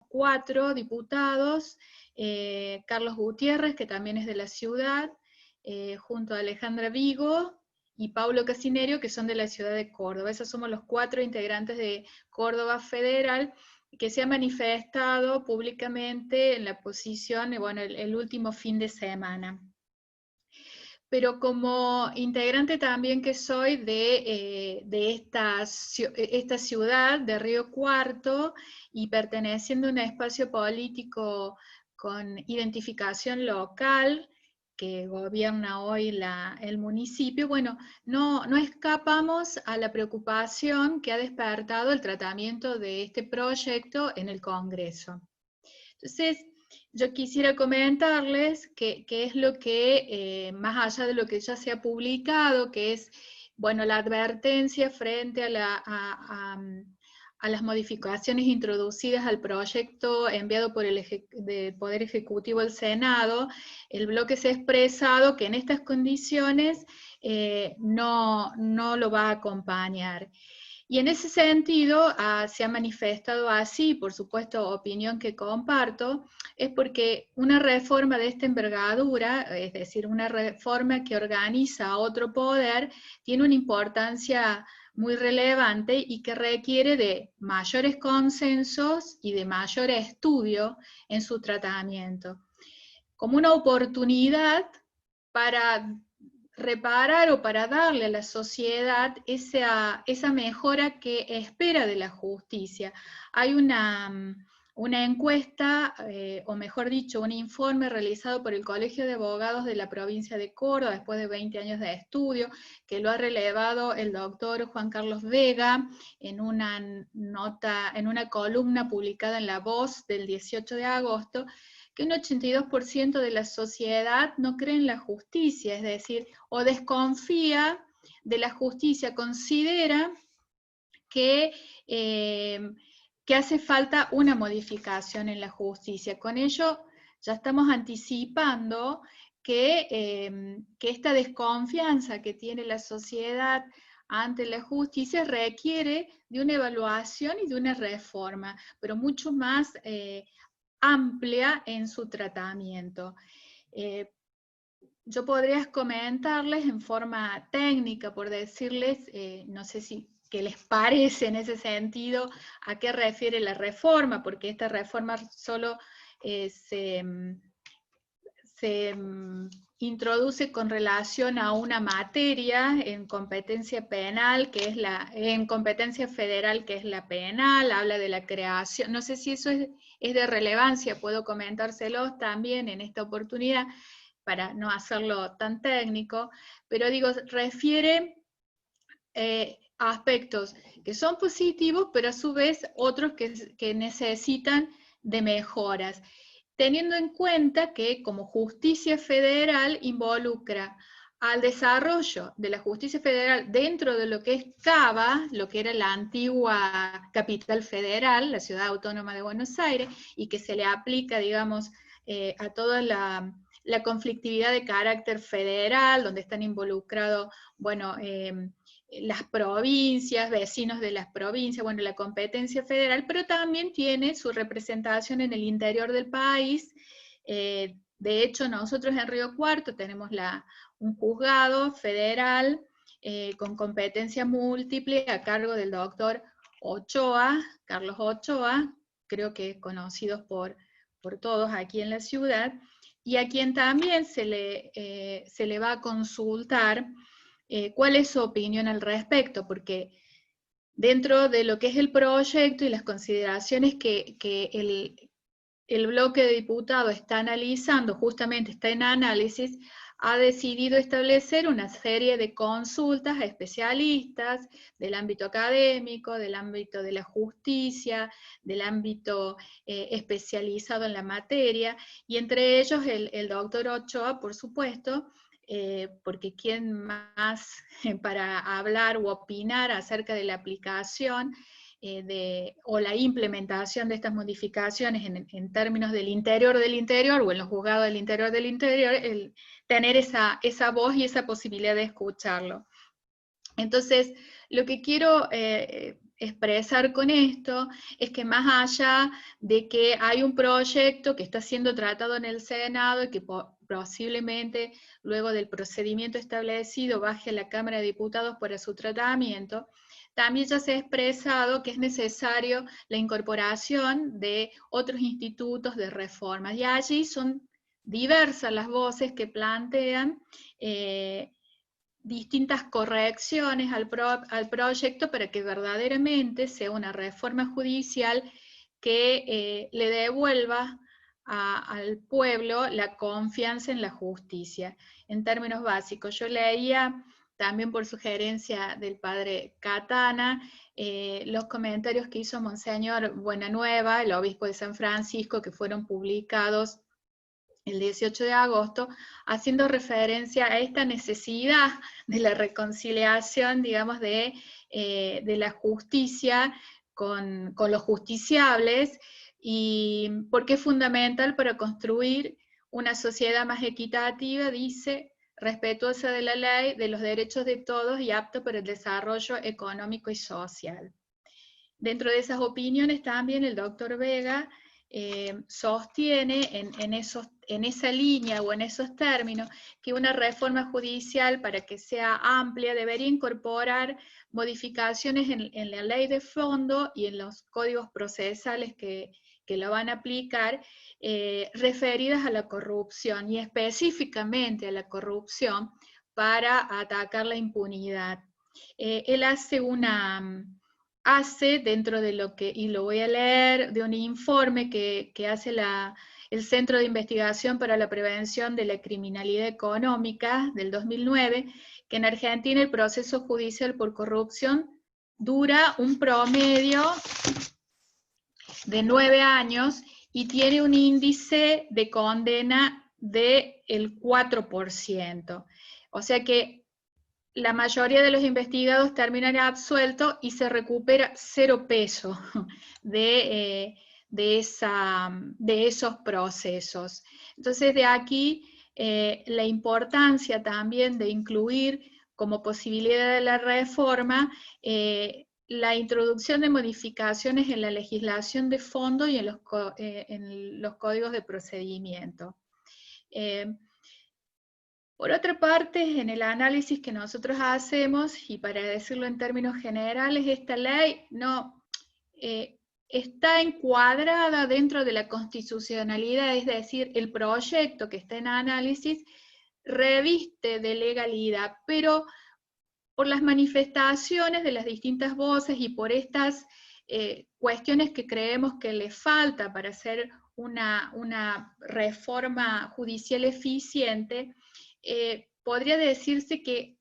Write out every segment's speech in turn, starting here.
4 diputados, Carlos Gutiérrez, que también es de la ciudad, junto a Alejandra Vigo y Paulo Casinerio, que son de la ciudad de Córdoba. Esos somos los 4 integrantes de Córdoba Federal, que se ha manifestado públicamente en la posición, bueno, el último fin de semana. Pero como integrante también que soy de esta ciudad, de Río Cuarto, y perteneciendo a un espacio político con identificación local, que gobierna hoy el municipio, bueno, no escapamos a la preocupación que ha despertado el tratamiento de este proyecto en el Congreso. Entonces, yo quisiera comentarles qué es lo que, más allá de lo que ya se ha publicado, que es, bueno, la advertencia frente a las modificaciones introducidas al proyecto enviado por el Poder Ejecutivo al Senado. El bloque se ha expresado que en estas condiciones no lo va a acompañar. Y en ese sentido se ha manifestado así, por supuesto, opinión que comparto, es porque una reforma de esta envergadura, es decir, una reforma que organiza a otro poder, tiene una importancia muy relevante y que requiere de mayores consensos y de mayor estudio en su tratamiento, como una oportunidad para reparar o para darle a la sociedad esa mejora que espera de la justicia. Hay una encuesta, o mejor dicho, un informe realizado por el Colegio de Abogados de la provincia de Córdoba, después de 20 años de estudio, que lo ha relevado el doctor Juan Carlos Vega en una nota, en una columna publicada en La Voz del 18 de agosto, que un 82% de la sociedad no cree en la justicia, es decir, o desconfía de la justicia, considera que hace falta una modificación en la justicia. Con ello ya estamos anticipando que esta desconfianza que tiene la sociedad ante la justicia requiere de una evaluación y de una reforma, pero mucho más amplia en su tratamiento. Yo podría comentarles en forma técnica, por decirles, no sé qué les parece en ese sentido, a qué refiere la reforma, porque esta reforma solo se introduce con relación a una materia en competencia penal, que es en competencia federal, que es la penal, habla de la creación, no sé si eso es de relevancia, puedo comentárselos también en esta oportunidad, para no hacerlo tan técnico, pero digo, refiere a aspectos que son positivos, pero a su vez otros que necesitan de mejoras, teniendo en cuenta que como justicia federal involucra al desarrollo de la justicia federal dentro de lo que es CABA, lo que era la antigua capital federal, la Ciudad Autónoma de Buenos Aires, y que se le aplica, digamos, a toda la conflictividad de carácter federal, donde están involucrados, bueno, las provincias, vecinos de las provincias, bueno, la competencia federal, pero también tiene su representación en el interior del país. De hecho, nosotros en Río Cuarto tenemos un juzgado federal con competencia múltiple a cargo del doctor Ochoa, Carlos Ochoa, creo que conocidos por todos aquí en la ciudad, y a quien también se le va a consultar cuál es su opinión al respecto, porque dentro de lo que es el proyecto y las consideraciones que el bloque de diputados está analizando, justamente está en análisis, ha decidido establecer una serie de consultas a especialistas del ámbito académico, del ámbito de la justicia, del ámbito especializado en la materia, y entre ellos el doctor Ochoa, por supuesto, porque quién más para hablar u opinar acerca de la aplicación o la implementación de estas modificaciones en términos del interior o en los juzgados del interior, tener esa voz y esa posibilidad de escucharlo. Entonces, lo que quiero expresar con esto es que más allá de que hay un proyecto que está siendo tratado en el Senado y que posiblemente luego del procedimiento establecido baje a la Cámara de Diputados para su tratamiento, también ya se ha expresado que es necesario la incorporación de otros institutos de reforma. Y allí son diversas las voces que plantean distintas correcciones al proyecto para que verdaderamente sea una reforma judicial que le devuelva al pueblo la confianza en la justicia. En términos básicos, yo leía también por sugerencia del padre Catana, los comentarios que hizo Monseñor Buenanueva, el obispo de San Francisco, que fueron publicados el 18 de agosto, haciendo referencia a esta necesidad de la reconciliación, digamos, de la justicia con los justiciables, y porque es fundamental para construir una sociedad más equitativa, dice, respetuosa de la ley, de los derechos de todos y apta para el desarrollo económico y social. Dentro de esas opiniones también el doctor Vega sostiene en esa línea o en esos términos que una reforma judicial, para que sea amplia, debería incorporar modificaciones en la ley de fondo y en los códigos procesales que la van a aplicar, referidas a la corrupción y específicamente a la corrupción para atacar la impunidad. Él hace dentro de lo que, y lo voy a leer, de un informe que hace el Centro de Investigación para la Prevención de la Criminalidad Económica del 2009, que en Argentina el proceso judicial por corrupción dura un promedio de 9 años y tiene un índice de condena del 4%. O sea que la mayoría de los investigados terminan absueltos y se recupera 0 pesos de esos procesos. Entonces, de aquí la importancia también de incluir como posibilidad de la reforma la introducción de modificaciones en la legislación de fondo y en los códigos de procedimiento. Por otra parte, en el análisis que nosotros hacemos, y para decirlo en términos generales, esta ley no está encuadrada dentro de la constitucionalidad, es decir, el proyecto que está en análisis reviste de legalidad, pero por las manifestaciones de las distintas voces y por estas cuestiones que creemos que le falta para hacer una reforma judicial eficiente, podría decirse que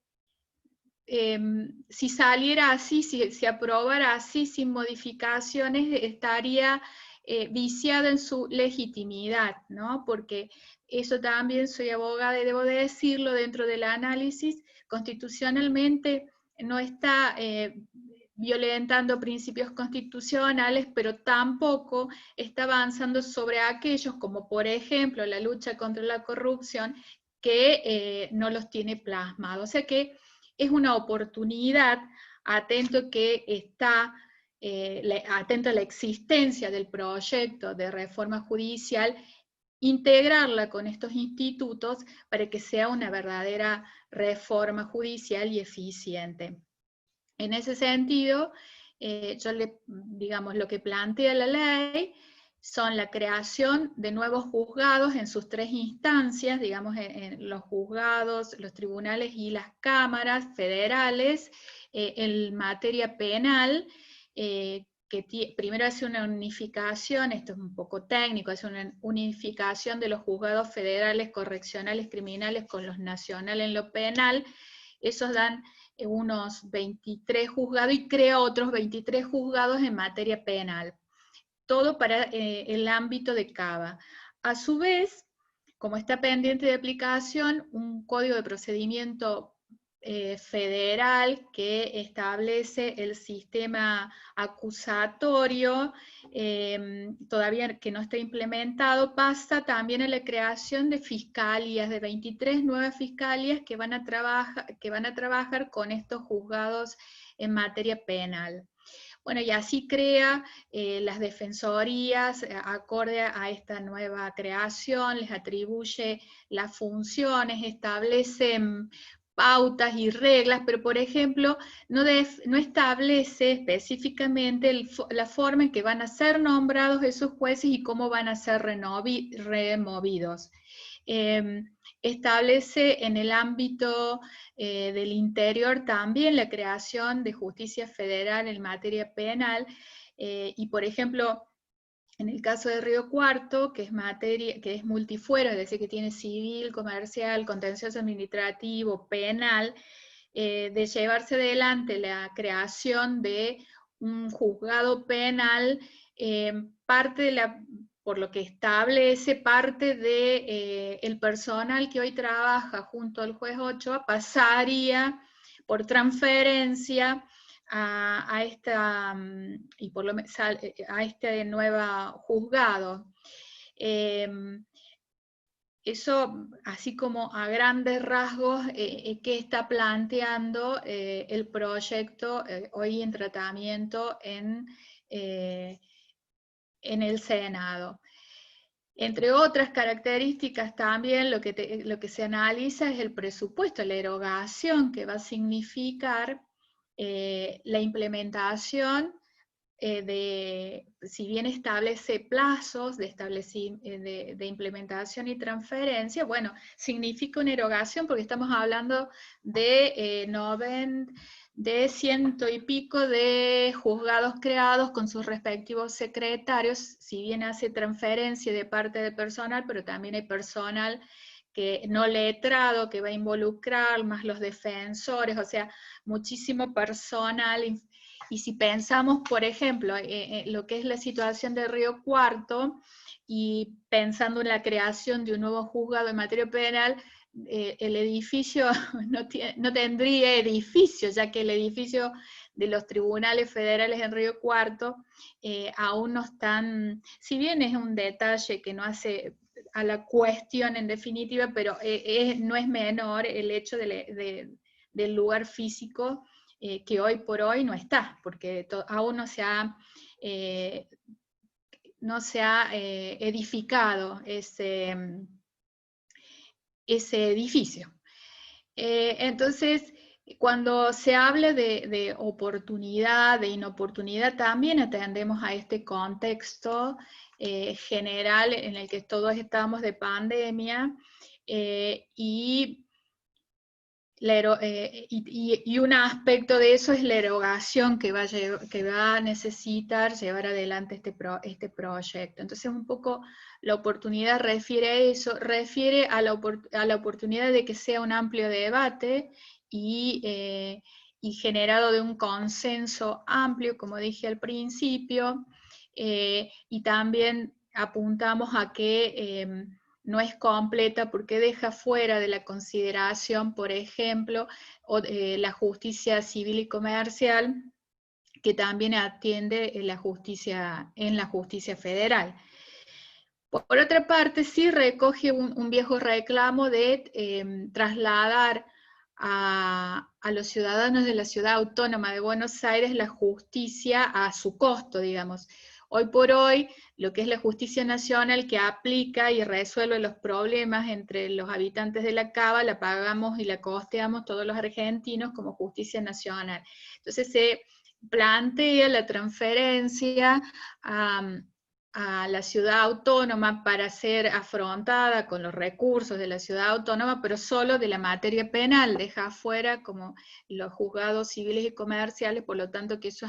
si saliera así, si se aprobara así, sin modificaciones, estaría viciada en su legitimidad, ¿no? Porque eso también, soy abogada y debo de decirlo, dentro del análisis, constitucionalmente no está violentando principios constitucionales, pero tampoco está avanzando sobre aquellos, como por ejemplo la lucha contra la corrupción, que no los tiene plasmados. O sea que es una oportunidad, atento a la existencia del proyecto de reforma judicial, integrarla con estos institutos para que sea una verdadera reforma judicial y eficiente. En ese sentido, digamos, lo que plantea la ley son la creación de nuevos juzgados en sus 3 instancias, digamos, en los juzgados, los tribunales y las cámaras federales, en materia penal, que primero hace una unificación, esto es un poco técnico, hace una unificación de los juzgados federales, correccionales, criminales con los nacionales en lo penal. Esos dan unos 23 juzgados y crea otros 23 juzgados en materia penal. Todo para el ámbito de Cava. A su vez, como está pendiente de aplicación, un código de procedimiento federal que establece el sistema acusatorio, todavía que no está implementado, pasa también a la creación de fiscalías, de 23 nuevas fiscalías que van a trabajar con estos juzgados en materia penal. Bueno, y así crea las defensorías acorde a esta nueva creación, les atribuye las funciones, establece pautas y reglas, pero por ejemplo, no establece específicamente la forma en que van a ser nombrados esos jueces y cómo van a ser removidos. Establece en el ámbito del interior también la creación de justicia federal en materia penal, y por ejemplo, en el caso de Río Cuarto, que es multifuero, es decir, que tiene civil, comercial, contencioso administrativo, penal, de llevarse adelante la creación de un juzgado penal, parte de por lo que establece, parte de el personal que hoy trabaja junto al juez Ochoa pasaría por transferencia a este nuevo juzgado. Eso, así como a grandes rasgos, que está planteando el proyecto hoy en tratamiento en el Senado. Entre otras características también lo que se analiza es el presupuesto, la erogación que va a significar la implementación si bien establece plazos de implementación y transferencia, bueno, significa una erogación porque estamos hablando de 100 y pico de juzgados creados con sus respectivos secretarios, si bien hace transferencia de parte del personal, pero también hay personal que no letrado, que va a involucrar, más los defensores, o sea, muchísimo personal. Y si pensamos, por ejemplo, lo que es la situación de Río Cuarto, y pensando en la creación de un nuevo juzgado en materia penal, el edificio no tendría edificio, ya que el edificio de los tribunales federales en Río Cuarto aún no están, si bien es un detalle que no hace a la cuestión en definitiva, pero no es menor el hecho del lugar físico que hoy por hoy no está, porque aún no se ha edificado ese edificio. Entonces, cuando se habla de oportunidad, de inoportunidad, también atendemos a este contexto general en el que todos estamos de pandemia, y un aspecto de eso es la erogación que va a necesitar llevar adelante este proyecto. Entonces, un poco la oportunidad refiere a eso, refiere a la oportunidad de que sea un amplio debate y generado de un consenso amplio, como dije al principio, y también apuntamos a que no es completa porque deja fuera de la consideración, por ejemplo, la justicia civil y comercial, que también atiende en la justicia federal. Por otra parte, sí recoge un viejo reclamo de trasladar a los ciudadanos de la Ciudad Autónoma de Buenos Aires la justicia a su costo, digamos. Hoy por hoy, lo que es la justicia nacional que aplica y resuelve los problemas entre los habitantes de la Cava, la pagamos y la costeamos todos los argentinos como justicia nacional. Entonces se plantea la transferencia a la ciudad autónoma para ser afrontada con los recursos de la ciudad autónoma, pero solo de la materia penal, deja afuera como los juzgados civiles y comerciales, por lo tanto que eso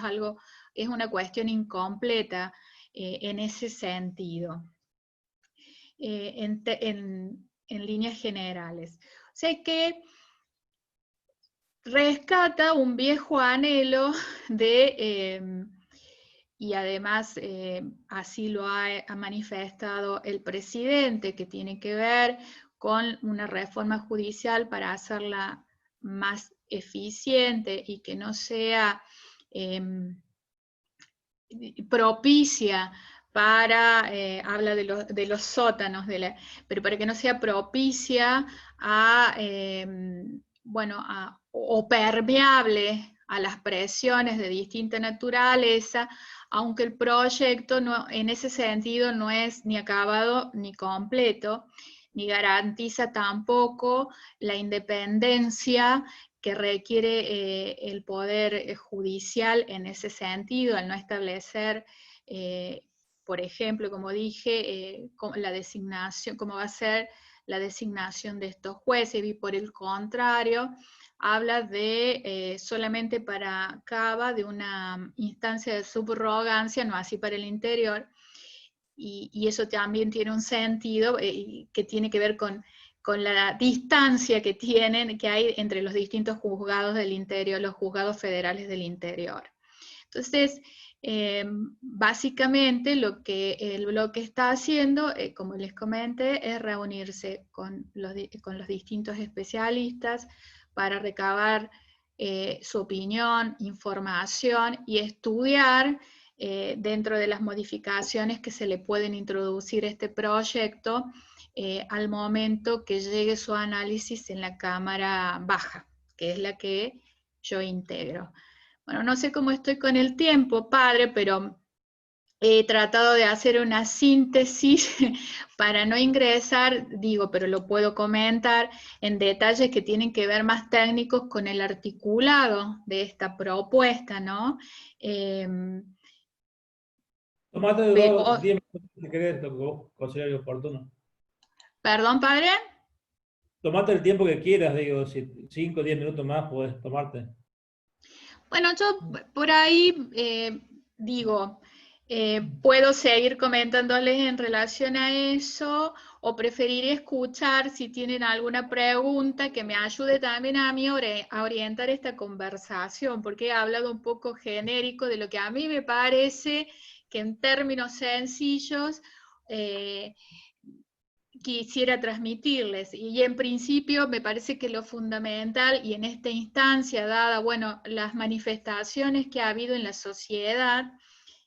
es una cuestión incompleta en ese sentido, en líneas generales. O sea que rescata un viejo anhelo y además así lo ha manifestado el presidente, que tiene que ver con una reforma judicial para hacerla más eficiente y que no sea propicia para, habla de los sótanos, pero para que no sea propicia o permeable a las presiones de distinta naturaleza, aunque el proyecto en ese sentido no es ni acabado ni completo, ni garantiza tampoco la independencia que requiere el poder judicial en ese sentido, al no establecer, por ejemplo, como dije, la designación, cómo va a ser la designación de estos jueces, y por el contrario, habla de solamente para Cava de una instancia de subrogancia, no así para el interior, y eso también tiene un sentido que tiene que ver con la distancia que hay entre los distintos juzgados del interior, los juzgados federales del interior. Entonces, básicamente lo que el bloque está haciendo, como les comenté, es reunirse con los distintos especialistas para recabar su opinión, información y estudiar dentro de las modificaciones que se le pueden introducir a este proyecto al momento que llegue su análisis en la Cámara Baja, que es la que yo integro. Bueno, no sé cómo estoy con el tiempo, padre, pero he tratado de hacer una síntesis para no ingresar, digo, pero lo puedo comentar, en detalles que tienen que ver más técnicos con el articulado de esta propuesta, ¿no? Tomate de Veo, 10 minutos si querés, lo que vos consideres oportuno. ¿Perdón, padre? Tomate el tiempo que quieras, digo, si 5 o 10 minutos más podés tomarte. Bueno, yo por ahí digo, puedo seguir comentándoles en relación a eso, o preferiría escuchar si tienen alguna pregunta que me ayude también a mí a orientar esta conversación, porque he hablado un poco genérico de lo que a mí me parece que en términos sencillos quisiera transmitirles. Y en principio me parece que lo fundamental, y en esta instancia, dada, bueno, las manifestaciones que ha habido en la sociedad,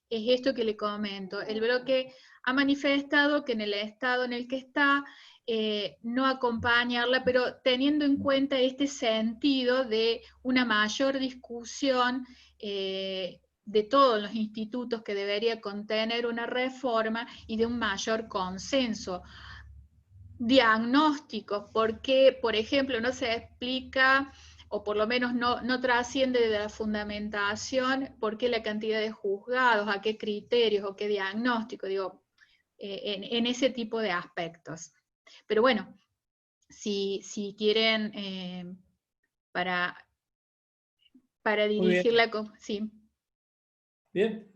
es esto que le comento. El bloque ha manifestado que en el estado en el que está, no acompañarla, pero teniendo en cuenta este sentido de una mayor discusión de todos los institutos que debería contener una reforma y de un mayor consenso. Diagnósticos, porque, por ejemplo, no se explica, o por lo menos no trasciende de la fundamentación, por qué la cantidad de juzgados, a qué criterios o qué diagnóstico, digo, en ese tipo de aspectos. Pero bueno, si quieren, para dirigirla, sí. Bien,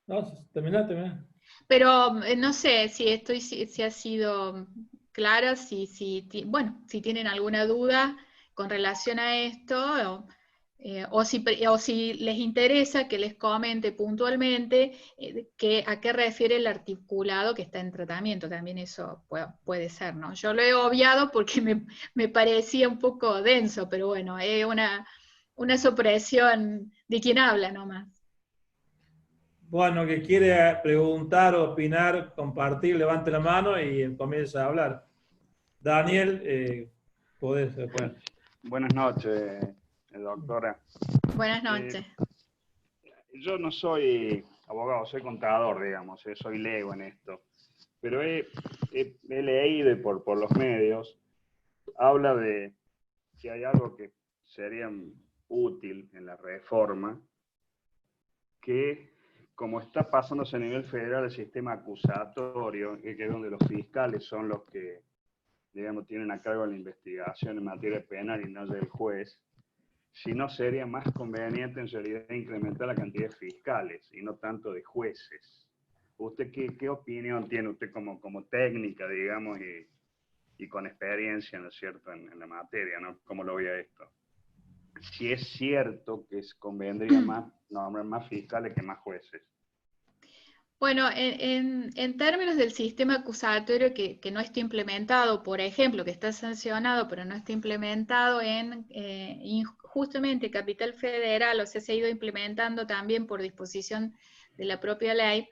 no, terminá. Pero no sé si ha sido clara, bueno, si tienen alguna duda con relación a esto, o si les interesa que les comente puntualmente a qué refiere el articulado que está en tratamiento, también eso puede ser, ¿no? Yo lo he obviado porque me parecía un poco denso, pero bueno, es una supresión de quien habla nomás. Bueno, que quiere preguntar, opinar, compartir, levante la mano y comienza a hablar. Daniel, podés después. Buenas noches, doctora. Buenas noches. Yo no soy abogado, soy contador, digamos, soy lego en esto. Pero he leído y por los medios, habla de que hay algo que sería útil en la reforma, que como está pasándose a nivel federal el sistema acusatorio, que es donde los fiscales son los que, digamos, tienen a cargo la investigación en materia penal y no el juez, si no sería más conveniente en realidad incrementar la cantidad de fiscales y no tanto de jueces. ¿Usted qué opinión tiene usted como técnica, digamos, y con experiencia, ¿no es cierto?, en la materia, ¿no? ¿Cómo lo ve a esto? Si es cierto que convendría más nombrar más fiscales que más jueces. Bueno, en términos del sistema acusatorio que no está implementado, por ejemplo, que está sancionado pero no está implementado en justamente Capital Federal, o sea, se ha ido implementando también por disposición de la propia ley,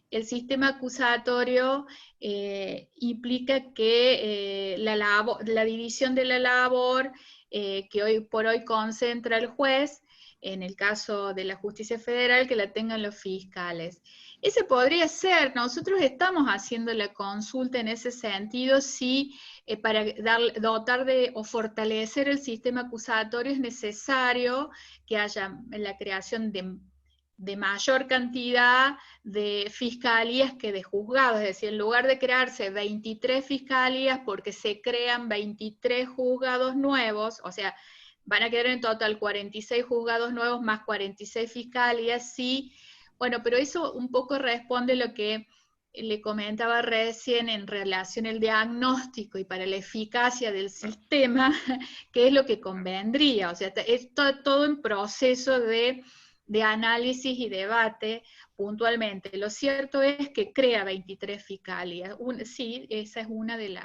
el sistema acusatorio implica que la división de la labor que hoy por hoy concentra el juez en el caso de la justicia federal, que la tengan los fiscales. Ese podría ser, nosotros estamos haciendo la consulta en ese sentido, si para dotar o fortalecer el sistema acusatorio es necesario que haya la creación de mayor cantidad de fiscalías que de juzgados, es decir, en lugar de crearse 23 fiscalías porque se crean 23 juzgados nuevos, o sea, van a quedar en total 46 juzgados nuevos más 46 fiscalías, sí. Bueno, pero eso un poco responde a lo que le comentaba recién en relación al diagnóstico y para la eficacia del sistema, que es lo que convendría, o sea, es todo en proceso de análisis y debate puntualmente. Lo cierto es que crea 23 fiscalías. Sí, esa es una de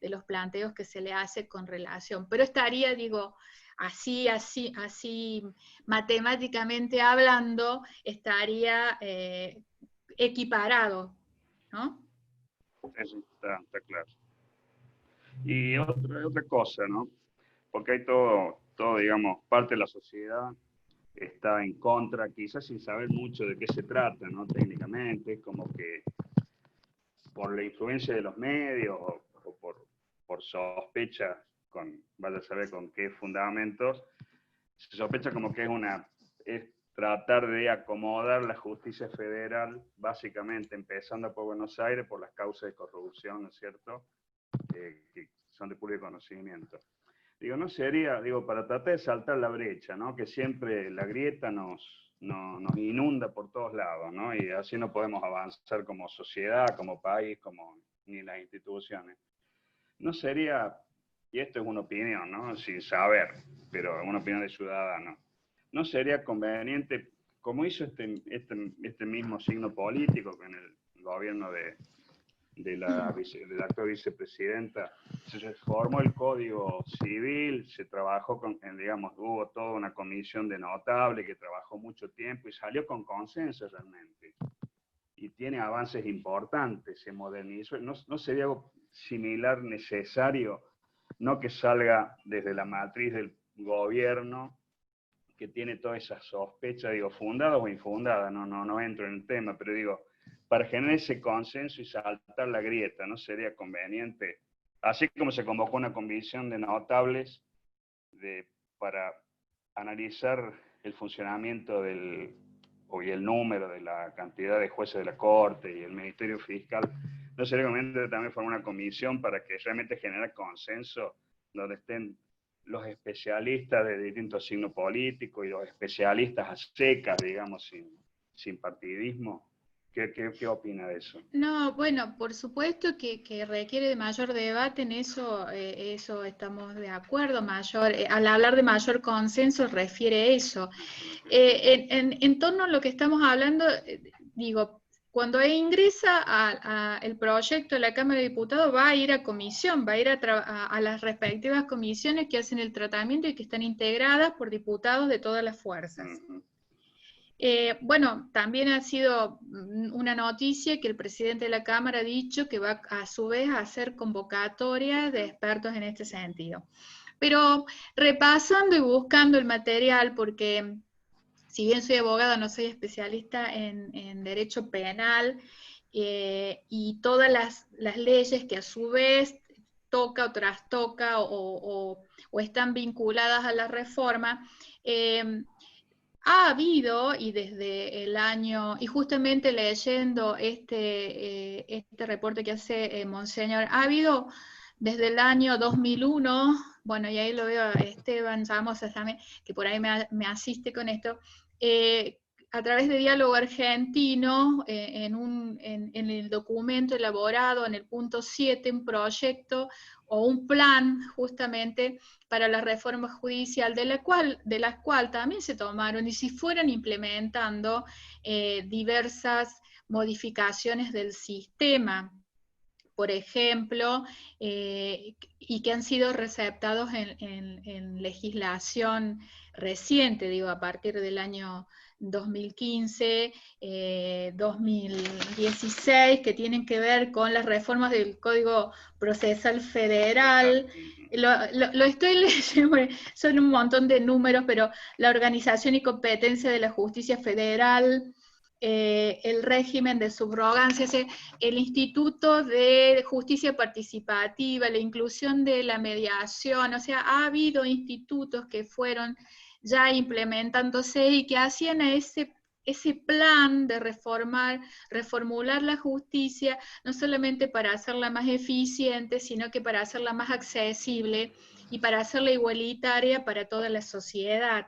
los planteos que se le hace con relación, pero estaría, digo, así matemáticamente hablando, estaría equiparado, ¿no? Eso está claro. Y otra cosa, ¿no? Porque hay todo, digamos, parte de la sociedad está en contra, quizás sin saber mucho de qué se trata, ¿no? Técnicamente, como que por la influencia de los medios o por sospecha, vaya a saber con qué fundamentos, se sospecha como que es tratar de acomodar la justicia federal, básicamente empezando por Buenos Aires, por las causas de corrupción, ¿no es cierto?, que son de público conocimiento. Digo, no sería, para tratar de saltar la brecha, ¿no? Que siempre la grieta nos inunda por todos lados, ¿no? Y así no podemos avanzar como sociedad, como país, ni las instituciones. No sería, y esto es una opinión, ¿no? Sin saber, pero una opinión de ciudadano, no sería conveniente, como hizo este mismo signo político en el gobierno de la actual vicepresidenta, se formó el Código Civil, se trabajó hubo toda una comisión de notables que trabajó mucho tiempo y salió con consenso realmente. Y tiene avances importantes, se modernizó. ¿No sería algo similar necesario, no que salga desde la matriz del gobierno, que tiene todas esas sospechas, fundadas o infundadas, no entro en el tema, pero para generar ese consenso y saltar la grieta, ¿no sería conveniente? Así como se convocó una comisión de notables para analizar el funcionamiento y el número de la cantidad de jueces de la Corte y el Ministerio Fiscal, ¿no sería conveniente también formar una comisión para que realmente genere consenso, donde estén los especialistas de distintos signos políticos y los especialistas a secas, digamos, sin partidismo? ¿Qué opina de eso? No, bueno, por supuesto que requiere de mayor debate, en eso estamos de acuerdo, al hablar de mayor consenso refiere a eso. En torno a lo que estamos hablando, cuando ingresa el proyecto a la Cámara de Diputados, va a ir a comisión, va a ir a las respectivas comisiones que hacen el tratamiento y que están integradas por diputados de todas las fuerzas. Bueno, también ha sido una noticia que el presidente de la Cámara ha dicho que va a su vez a hacer convocatoria de expertos en este sentido. Pero repasando y buscando el material, porque si bien soy abogada, no soy especialista en derecho penal, y todas las leyes que a su vez toca o trastoca o están vinculadas a la reforma, ha habido, y desde el año, y justamente leyendo este reporte que hace Monseñor, ha habido desde el año 2001, bueno, y ahí lo veo a Esteban Samosas también, que por ahí me asiste con esto, a través de Diálogo Argentino, en el documento elaborado en el punto 7, un proyecto o un plan justamente para la reforma judicial, de la cual también se tomaron, y si fueran implementando diversas modificaciones del sistema, por ejemplo, y que han sido receptados en legislación reciente, a partir del año 2015, 2016, que tienen que ver con las reformas del Código Procesal Federal. Lo estoy leyendo, son un montón de números, pero la organización y competencia de la justicia federal, el régimen de subrogancia, el Instituto de Justicia Participativa, la inclusión de la mediación, o sea, ha habido institutos que fueron ya implementándose y que hacían ese plan de reformular la justicia, no solamente para hacerla más eficiente, sino que para hacerla más accesible y para hacerla igualitaria para toda la sociedad,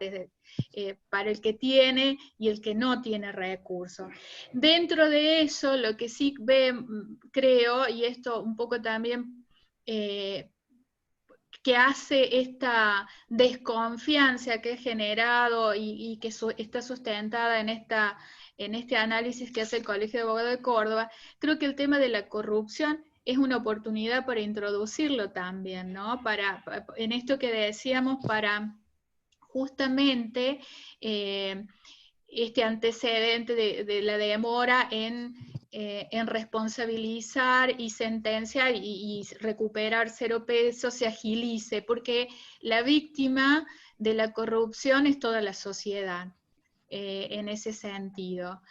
para el que tiene y el que no tiene recursos. Dentro de eso, lo que sí creo, y esto un poco también que hace esta desconfianza que he generado y que está sustentada en este análisis que hace el Colegio de Abogados de Córdoba, creo que el tema de la corrupción es una oportunidad para introducirlo también, ¿no? En esto que decíamos, para justamente este antecedente de la demora en responsabilizar y sentenciar y recuperar 0 pesos se agilice, porque la víctima de la corrupción es toda la sociedad. En ese sentido.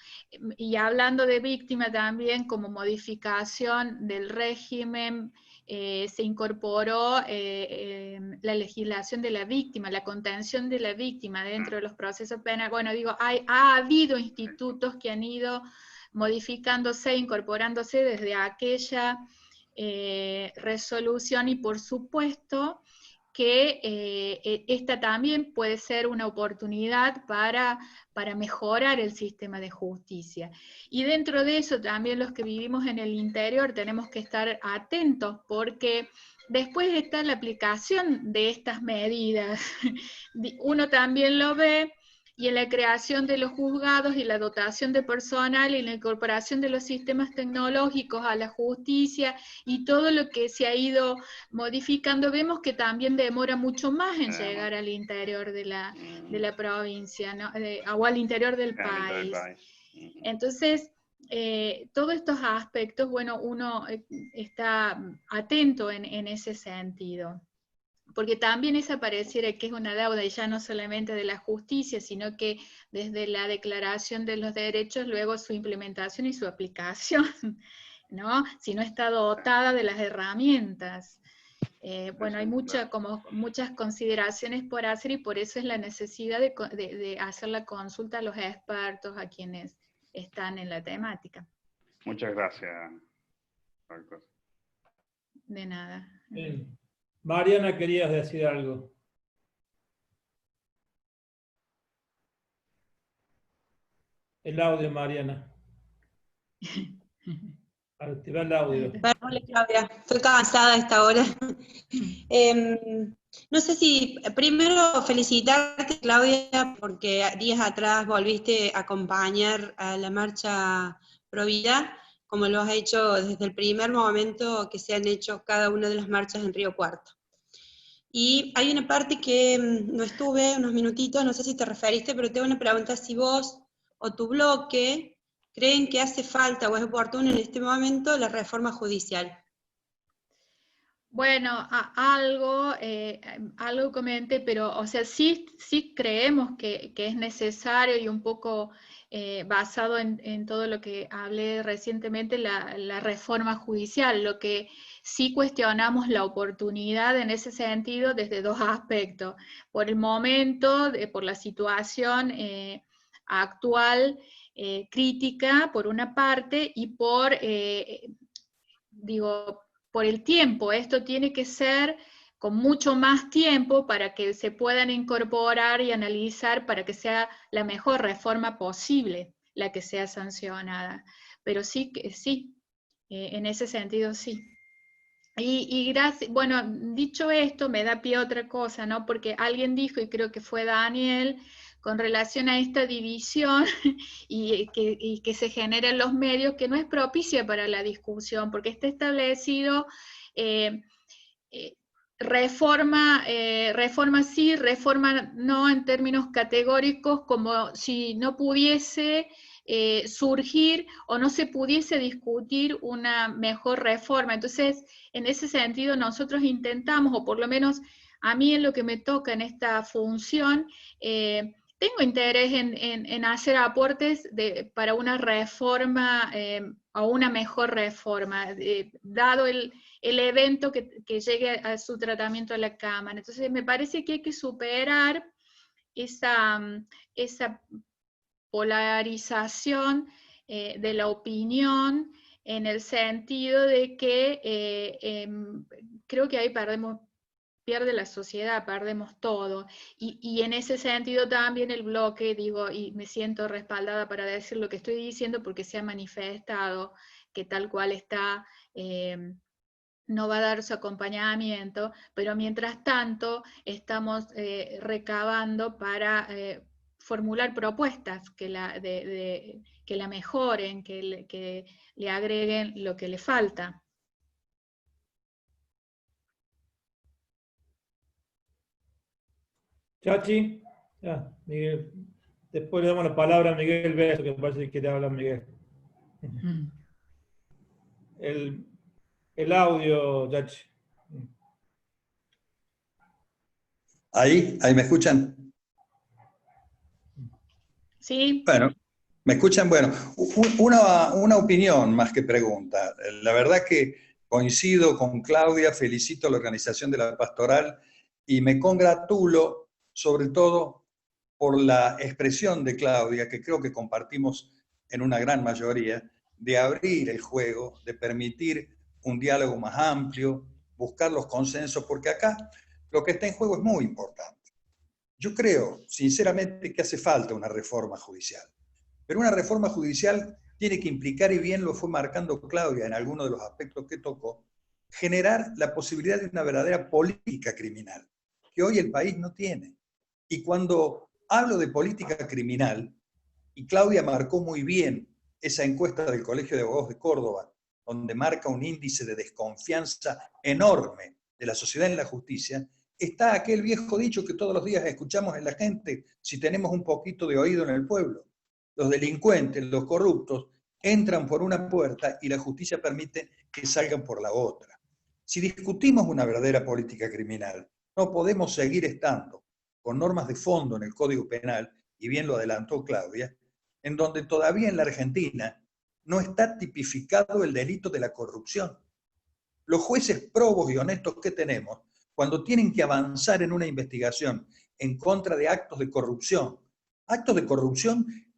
Y hablando de víctima también, como modificación del régimen, se incorporó la legislación de la víctima, la contención de la víctima dentro de los procesos penales. Bueno, digo, ha habido institutos que han ido modificándose, incorporándose desde aquella resolución, y por supuesto que esta también puede ser una oportunidad para mejorar el sistema de justicia. Y dentro de eso también los que vivimos en el interior tenemos que estar atentos, porque después está la aplicación de estas medidas. Uno también lo ve, y en la creación de los juzgados y la dotación de personal y la incorporación de los sistemas tecnológicos a la justicia y todo lo que se ha ido modificando, vemos que también demora mucho más en llegar al interior de la provincia, ¿no? O al interior del país. Entonces, todos estos aspectos, bueno, uno está atento en ese sentido. Porque también esa pareciera que es una deuda, y ya no solamente de la justicia, sino que desde la Declaración de los Derechos, luego su implementación y su aplicación, ¿no? Si no está dotada de las herramientas. Bueno, hay muchas consideraciones por hacer, y por eso es la necesidad de hacer la consulta a los expertos, a quienes están en la temática. Muchas gracias, Marcos. De nada. Bien. Mariana, querías decir algo. El audio, Mariana. Activa el audio. Hola, Claudia. Estoy cansada a esta hora. No sé si, primero felicitarte, Claudia, porque días atrás volviste a acompañar a la marcha Pro Vida, como lo has hecho desde el primer momento que se han hecho cada una de las marchas en Río Cuarto. Y hay una parte que no estuve, unos minutitos, no sé si te referiste, pero tengo una pregunta: si vos o tu bloque creen que hace falta o es oportuno en este momento la reforma judicial. Bueno, algo comenté, pero o sea, sí creemos que es necesario, y un poco basado en todo lo que hablé recientemente, la reforma judicial. Lo que sí cuestionamos la oportunidad en ese sentido desde 2 aspectos. Por el momento, por la situación actual, crítica, por una parte, y por el tiempo. Esto tiene que ser con mucho más tiempo para que se puedan incorporar y analizar, para que sea la mejor reforma posible la que sea sancionada. Pero sí, en ese sentido sí. Y gracias, bueno, dicho esto, me da pie a otra cosa, ¿no? Porque alguien dijo, y creo que fue Daniel, con relación a esta división y que se genera en los medios, que no es propicia para la discusión, porque está establecido reforma, reforma sí, reforma no, en términos categóricos, como si no pudiese surgir o no se pudiese discutir una mejor reforma. Entonces, en ese sentido, nosotros intentamos, o por lo menos a mí en lo que me toca en esta función, tengo interés en hacer aportes para una reforma o una mejor reforma, dado el evento que llegue a su tratamiento a la Cámara. Entonces me parece que hay que superar esa polarización de la opinión, en el sentido de que creo que ahí pierde la sociedad, perdemos todo. Y en ese sentido también el bloque, digo, y me siento respaldada para decir lo que estoy diciendo porque se ha manifestado que tal cual está, no va a dar su acompañamiento, pero mientras tanto estamos recabando para formular propuestas que la mejoren, que le agreguen lo que le falta. Chachi, ya, Miguel. Después le damos la palabra a Miguel Beso, que parece que quiere hablar Miguel. El audio, Chachi. Ahí me escuchan. Sí. Bueno, ¿me escuchan? Bueno, una opinión más que pregunta. La verdad que coincido con Claudia, felicito a la organización de la pastoral y me congratulo sobre todo por la expresión de Claudia, que creo que compartimos en una gran mayoría, de abrir el juego, de permitir un diálogo más amplio, buscar los consensos, porque acá lo que está en juego es muy importante. Yo creo, sinceramente, que hace falta una reforma judicial. Pero una reforma judicial tiene que implicar, y bien lo fue marcando Claudia en algunos de los aspectos que tocó, generar la posibilidad de una verdadera política criminal, que hoy el país no tiene. Y cuando hablo de política criminal, y Claudia marcó muy bien esa encuesta del Colegio de Abogados de Córdoba, donde marca un índice de desconfianza enorme de la sociedad en la justicia, está aquel viejo dicho que todos los días escuchamos en la gente, si tenemos un poquito de oído en el pueblo. Los delincuentes, los corruptos, entran por una puerta y la justicia permite que salgan por la otra. Si discutimos una verdadera política criminal, no podemos seguir estando con normas de fondo en el Código Penal, y bien lo adelantó Claudia, en donde todavía en la Argentina no está tipificado el delito de la corrupción. Los jueces probos y honestos que tenemos, cuando tienen que avanzar en una investigación en contra de actos de corrupción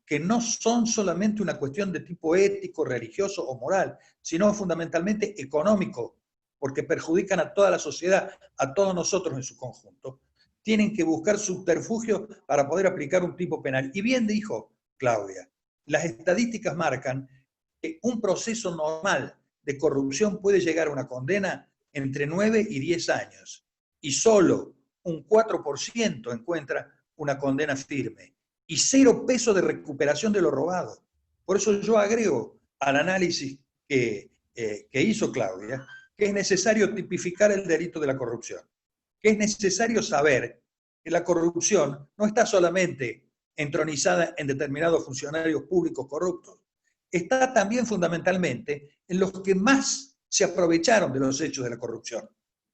que no son solamente una cuestión de tipo ético, religioso o moral, sino fundamentalmente económico, porque perjudican a toda la sociedad, a todos nosotros en su conjunto, tienen que buscar subterfugios para poder aplicar un tipo penal. Y bien dijo Claudia, las estadísticas marcan que un proceso normal de corrupción puede llegar a una condena entre 9 y 10 años, y solo un 4% encuentra una condena firme, y 0 pesos de recuperación de lo robado. Por eso yo agrego al análisis que hizo Claudia, que es necesario tipificar el delito de la corrupción, que es necesario saber que la corrupción no está solamente entronizada en determinados funcionarios públicos corruptos, está también fundamentalmente en los que más se aprovecharon de los hechos de la corrupción,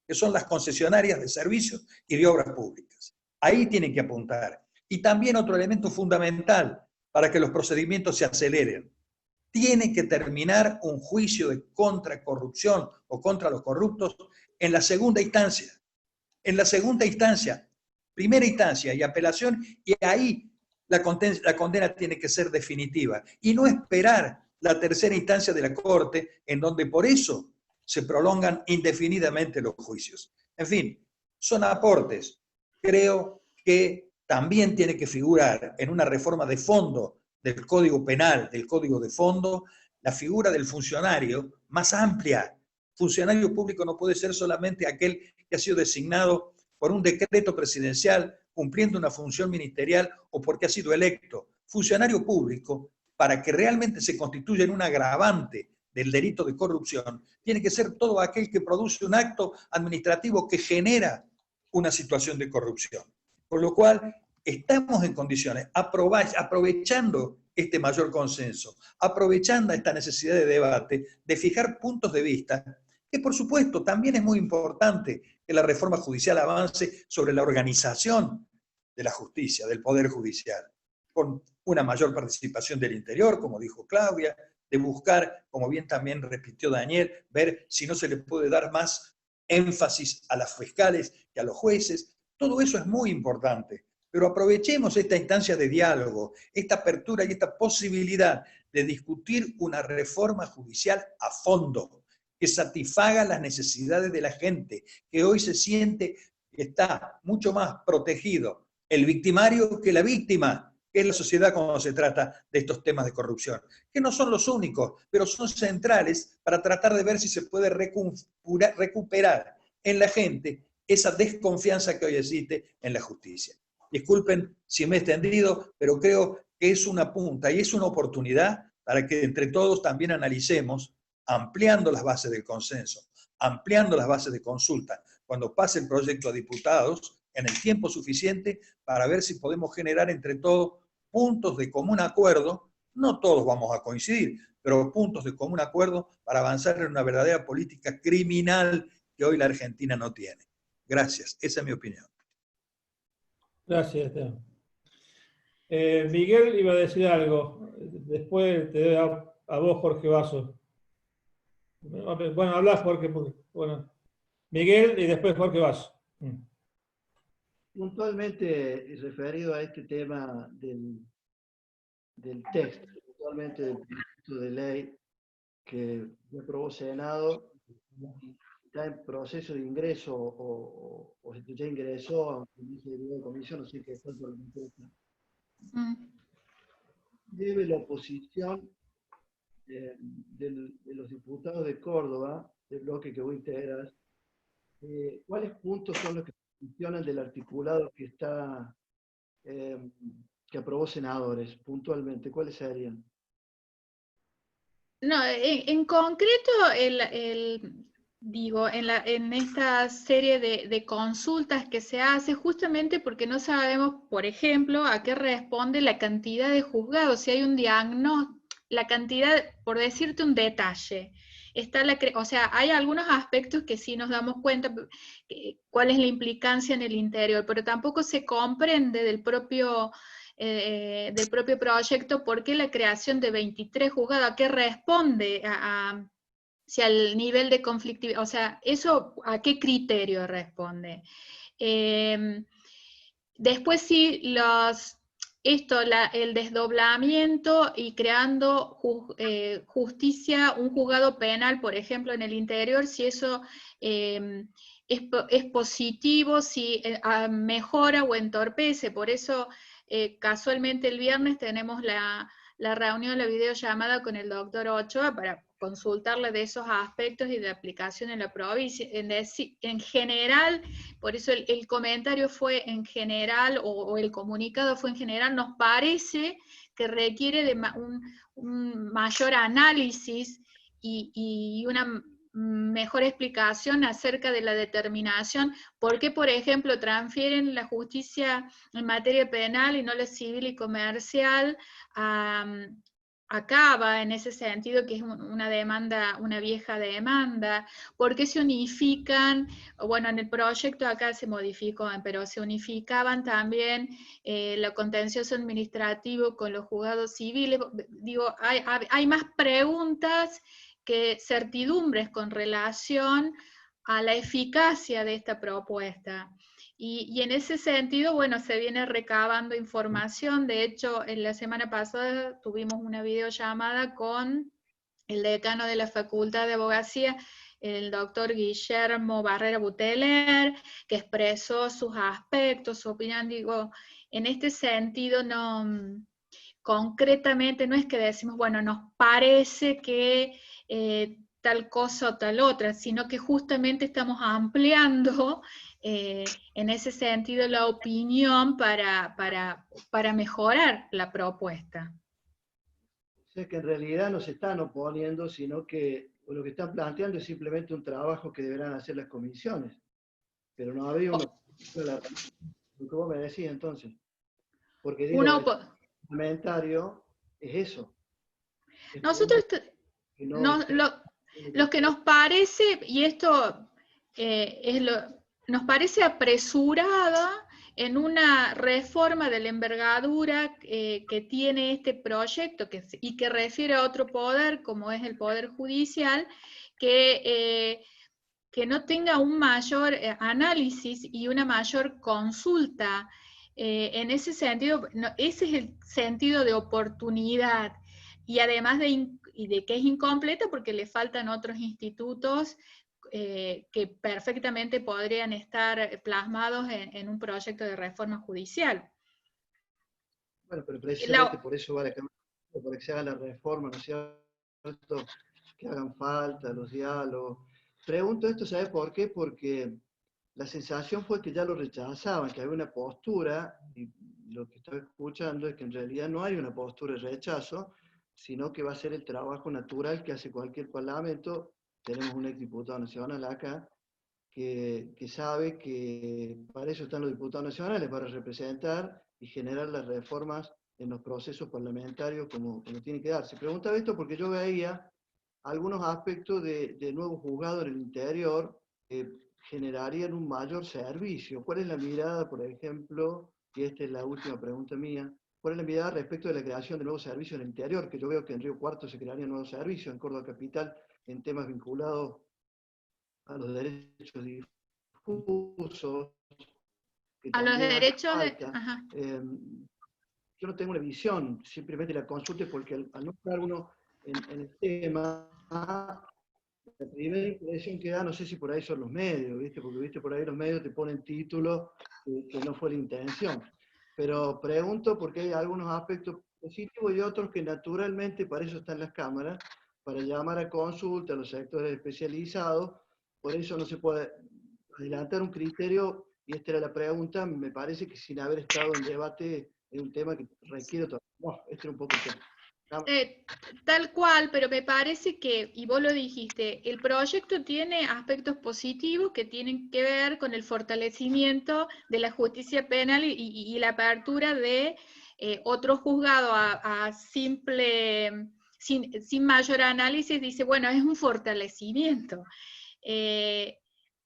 que son las concesionarias de servicios y de obras públicas. Ahí tienen que apuntar. Y también otro elemento fundamental para que los procedimientos se aceleren. Tiene que terminar un juicio de contracorrupción o contra los corruptos en la segunda instancia. En la segunda instancia, primera instancia y apelación, y ahí la condena tiene que ser definitiva. Y no esperar la tercera instancia de la Corte, en donde por eso se prolongan indefinidamente los juicios. En fin, son aportes. Creo que también tiene que figurar en una reforma de fondo del Código Penal, del Código de Fondo, la figura del funcionario más amplia. Funcionario público no puede ser solamente aquel que ha sido designado por un decreto presidencial cumpliendo una función ministerial o porque ha sido electo. Funcionario público, para que realmente se constituya en un agravante del delito de corrupción tiene que ser todo aquel que produce un acto administrativo que genera una situación de corrupción. Por lo cual, estamos en condiciones, aprovechando este mayor consenso, aprovechando esta necesidad de debate, de fijar puntos de vista, que por supuesto también es muy importante que la reforma judicial avance sobre la organización de la justicia, del Poder Judicial, con una mayor participación del interior, como dijo Claudia, de buscar, como bien también repitió Daniel, ver si no se le puede dar más énfasis a las fiscales que a los jueces. Todo eso es muy importante, pero aprovechemos esta instancia de diálogo, esta apertura y esta posibilidad de discutir una reforma judicial a fondo, que satisfaga las necesidades de la gente, que hoy se siente que está mucho más protegido el victimario que la víctima, que es la sociedad cuando se trata de estos temas de corrupción, que no son los únicos, pero son centrales para tratar de ver si se puede recuperar en la gente esa desconfianza que hoy existe en la justicia. Disculpen si me he extendido, pero creo que es una punta y es una oportunidad para que entre todos también analicemos, ampliando las bases del consenso, ampliando las bases de consulta, cuando pase el proyecto a diputados, en el tiempo suficiente para ver si podemos generar entre todos puntos de común acuerdo. No todos vamos a coincidir, pero puntos de común acuerdo para avanzar en una verdadera política criminal que hoy la Argentina no tiene. Gracias, esa es mi opinión. Gracias, Esteban. Miguel iba a decir algo, después te doy a vos, Jorge Vaso. Bueno, habla Jorge, porque, bueno, Miguel y después Jorge Vaso. Puntualmente referido a este tema del texto, puntualmente del proyecto de ley que aprobó Senado, está en proceso de ingreso o ya ingresó a la comisión, no sé qué está por la debe la oposición de los diputados de Córdoba, del bloque que vos integras, ¿cuáles puntos son los que funcionan del articulado que está que aprobó senadores, puntualmente? ¿Cuáles serían? No, en concreto, digo, en esta serie de consultas que se hace, justamente porque no sabemos, por ejemplo, a qué responde la cantidad de juzgados, si hay un diagnóstico, la cantidad, por decirte un detalle, está o sea, hay algunos aspectos que sí nos damos cuenta cuál es la implicancia en el interior, pero tampoco se comprende del propio proyecto por qué la creación de 23 juzgados, a qué responde, si al nivel de conflictividad, o sea, eso a qué criterio responde. Después sí, el desdoblamiento y creando justicia, un juzgado penal, por ejemplo, en el interior, si eso es positivo, si mejora o entorpece. Por eso, casualmente el viernes tenemos la reunión, la videollamada con el doctor Ochoa para consultarle de esos aspectos y de aplicación en la provincia. En general, por eso el comentario fue en general, o el comunicado fue en general, nos parece que requiere de un mayor análisis y una mejor explicación acerca de la determinación, por qué, por ejemplo, transfieren la justicia en materia penal y no la civil y comercial acaba en ese sentido, que es una demanda, una vieja demanda. ¿Por qué se unifican? Bueno, en el proyecto acá se modificó, pero se unificaban también lo contencioso administrativo con los juzgados civiles. Digo, hay más preguntas que certidumbres con relación a la eficacia de esta propuesta. Y en ese sentido, bueno, se viene recabando información. De hecho, en la semana pasada tuvimos una videollamada con el decano de la Facultad de Abogacía, el doctor Guillermo Barrera Buteler, que expresó sus aspectos, su opinión. Digo, en este sentido, concretamente no es que decimos, bueno, nos parece que tal cosa o tal otra, sino que justamente estamos ampliando en ese sentido la opinión para mejorar la propuesta. sea que en realidad no se están oponiendo, sino que lo que están planteando es simplemente un trabajo que deberán hacer las comisiones. Pero no habría lo que vos me decís entonces. Porque digo, Uno, el parlamentario es eso. Es nosotros, que no no, lo que nos parece, y esto nos parece apresurada en una reforma de la envergadura que tiene este proyecto y que refiere a otro poder, como es el Poder Judicial, que no tenga un mayor análisis y una mayor consulta. En ese sentido, ese es el sentido de oportunidad. Y además de que es incompleta porque le faltan otros institutos que perfectamente podrían estar plasmados en un proyecto de reforma judicial. Bueno, pero precisamente por eso va la Cámara, para que se haga la reforma, ¿no es cierto? Que hagan falta los diálogos. Pregunto esto, ¿sabe por qué? Porque la sensación fue que ya lo rechazaban, que había una postura, y lo que estoy escuchando es que en realidad no hay una postura de rechazo, sino que va a ser el trabajo natural que hace cualquier parlamento. Tenemos un exdiputado nacional acá que sabe que para eso están los diputados nacionales, para representar y generar las reformas en los procesos parlamentarios como tiene que darse. Preguntaba esto porque yo veía algunos aspectos de nuevos juzgados en el interior que generarían un mayor servicio. ¿Cuál es la mirada, por ejemplo, y esta es la última pregunta mía, cuál es la mirada respecto de la creación de nuevos servicios en el interior? Que yo veo que en Río Cuarto se crearían nuevos servicios, en Córdoba Capital, en temas vinculados a los derechos difusos, que A los también hace derechos de... falta. Ajá. Yo no tengo una visión, simplemente la consulta porque al no estar uno en el tema, la primera impresión que da, no sé si por ahí son los medios, ¿viste? Porque ¿viste? Por ahí los medios te ponen títulos que no fue la intención. Pero pregunto porque hay algunos aspectos positivos y otros que naturalmente, para eso están las cámaras, para llamar a consulta a los sectores especializados. Por eso no se puede adelantar un criterio, y esta era la pregunta. Me parece que sin haber estado en debate es un tema que requiere todo. Bueno, este era un poco el tema. Tal cual, pero me parece que, y vos lo dijiste, el proyecto tiene aspectos positivos que tienen que ver con el fortalecimiento de la justicia penal y la apertura de otro juzgado a simple, sin mayor análisis, dice, bueno, es un fortalecimiento.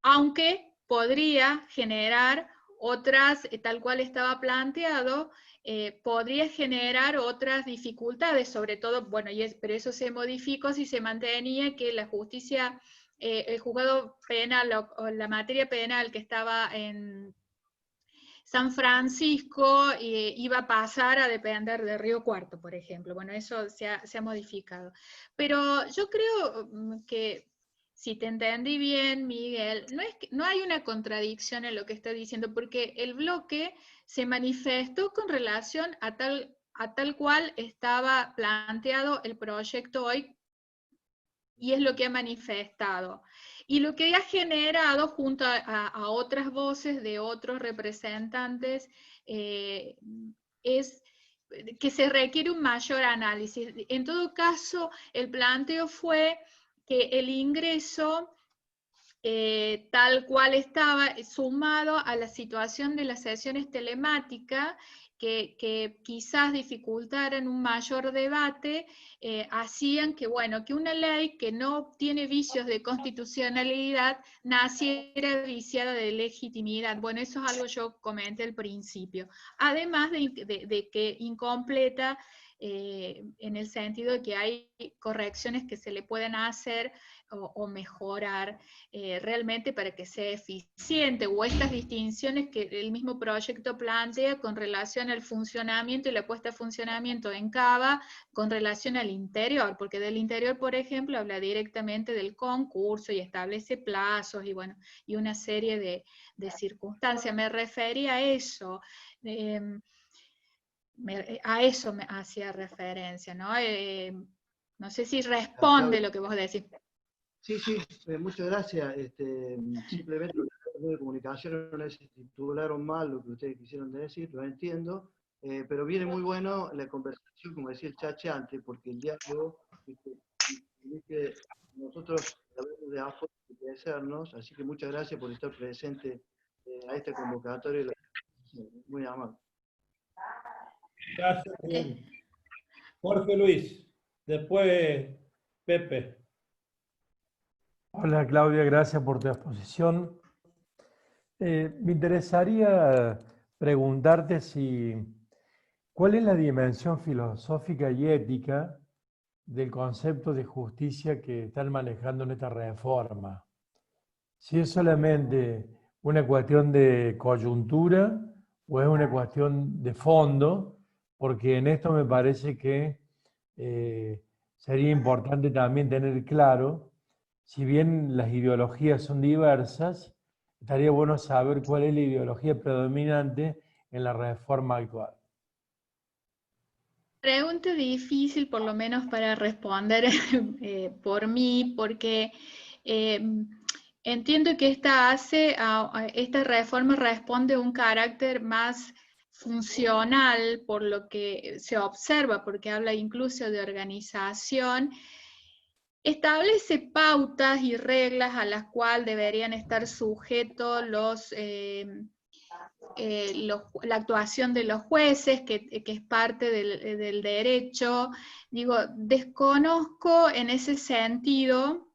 Aunque podría generar otras, tal cual estaba planteado, podría generar otras dificultades, sobre todo, bueno, pero eso se modificó si se mantenía que la justicia, el juzgado penal o la materia penal que estaba en San Francisco iba a pasar a depender de Río Cuarto, por ejemplo. Bueno, eso se ha modificado. Pero yo creo que, si te entendí bien, Miguel, no hay una contradicción en lo que está diciendo, porque el bloque se manifestó con relación a tal cual estaba planteado el proyecto hoy, y es lo que ha manifestado. Y lo que ha generado, junto a otras voces de otros representantes, es que se requiere un mayor análisis. En todo caso, el planteo fue que el ingreso, tal cual estaba, sumado a la situación de las sesiones telemáticas, que quizás dificultaran un mayor debate, hacían que, bueno, que una ley que no tiene vicios de constitucionalidad naciera viciada de legitimidad. Bueno, eso es algo que yo comenté al principio. Además de que incompleta, en el sentido de que hay correcciones que se le pueden hacer o mejorar realmente para que sea eficiente, o estas distinciones que el mismo proyecto plantea con relación al funcionamiento y la puesta a funcionamiento en Cava con relación al interior, porque del interior, por ejemplo, habla directamente del concurso y establece plazos y, bueno, y una serie de circunstancias. Me refería a eso. A eso me hacía referencia, ¿no? No sé si responde lo que vos decís. Sí, muchas gracias. Simplemente los medios de comunicación no les titularon mal lo que ustedes quisieron decir, lo entiendo, pero viene muy bueno la conversación, como decía el Chache antes, porque el diálogo, que nosotros hablamos de afuera y crecernos, así que muchas gracias por estar presente a esta convocatoria. Muy amable. Gracias, bien. Jorge Luis, después Pepe. Hola Claudia, gracias por tu exposición. Me interesaría preguntarte cuál es la dimensión filosófica y ética del concepto de justicia que están manejando en esta reforma. Si es solamente una cuestión de coyuntura o es una cuestión de fondo, porque en esto me parece que sería importante también tener claro, si bien las ideologías son diversas, estaría bueno saber cuál es la ideología predominante en la reforma actual. Pregunta difícil, por lo menos para responder por mí, porque entiendo que esta reforma responde a un carácter más funcional por lo que se observa, porque habla incluso de organización. Establece pautas y reglas a las cuales deberían estar sujetos la actuación de los jueces, que es parte del derecho. Digo, desconozco en ese sentido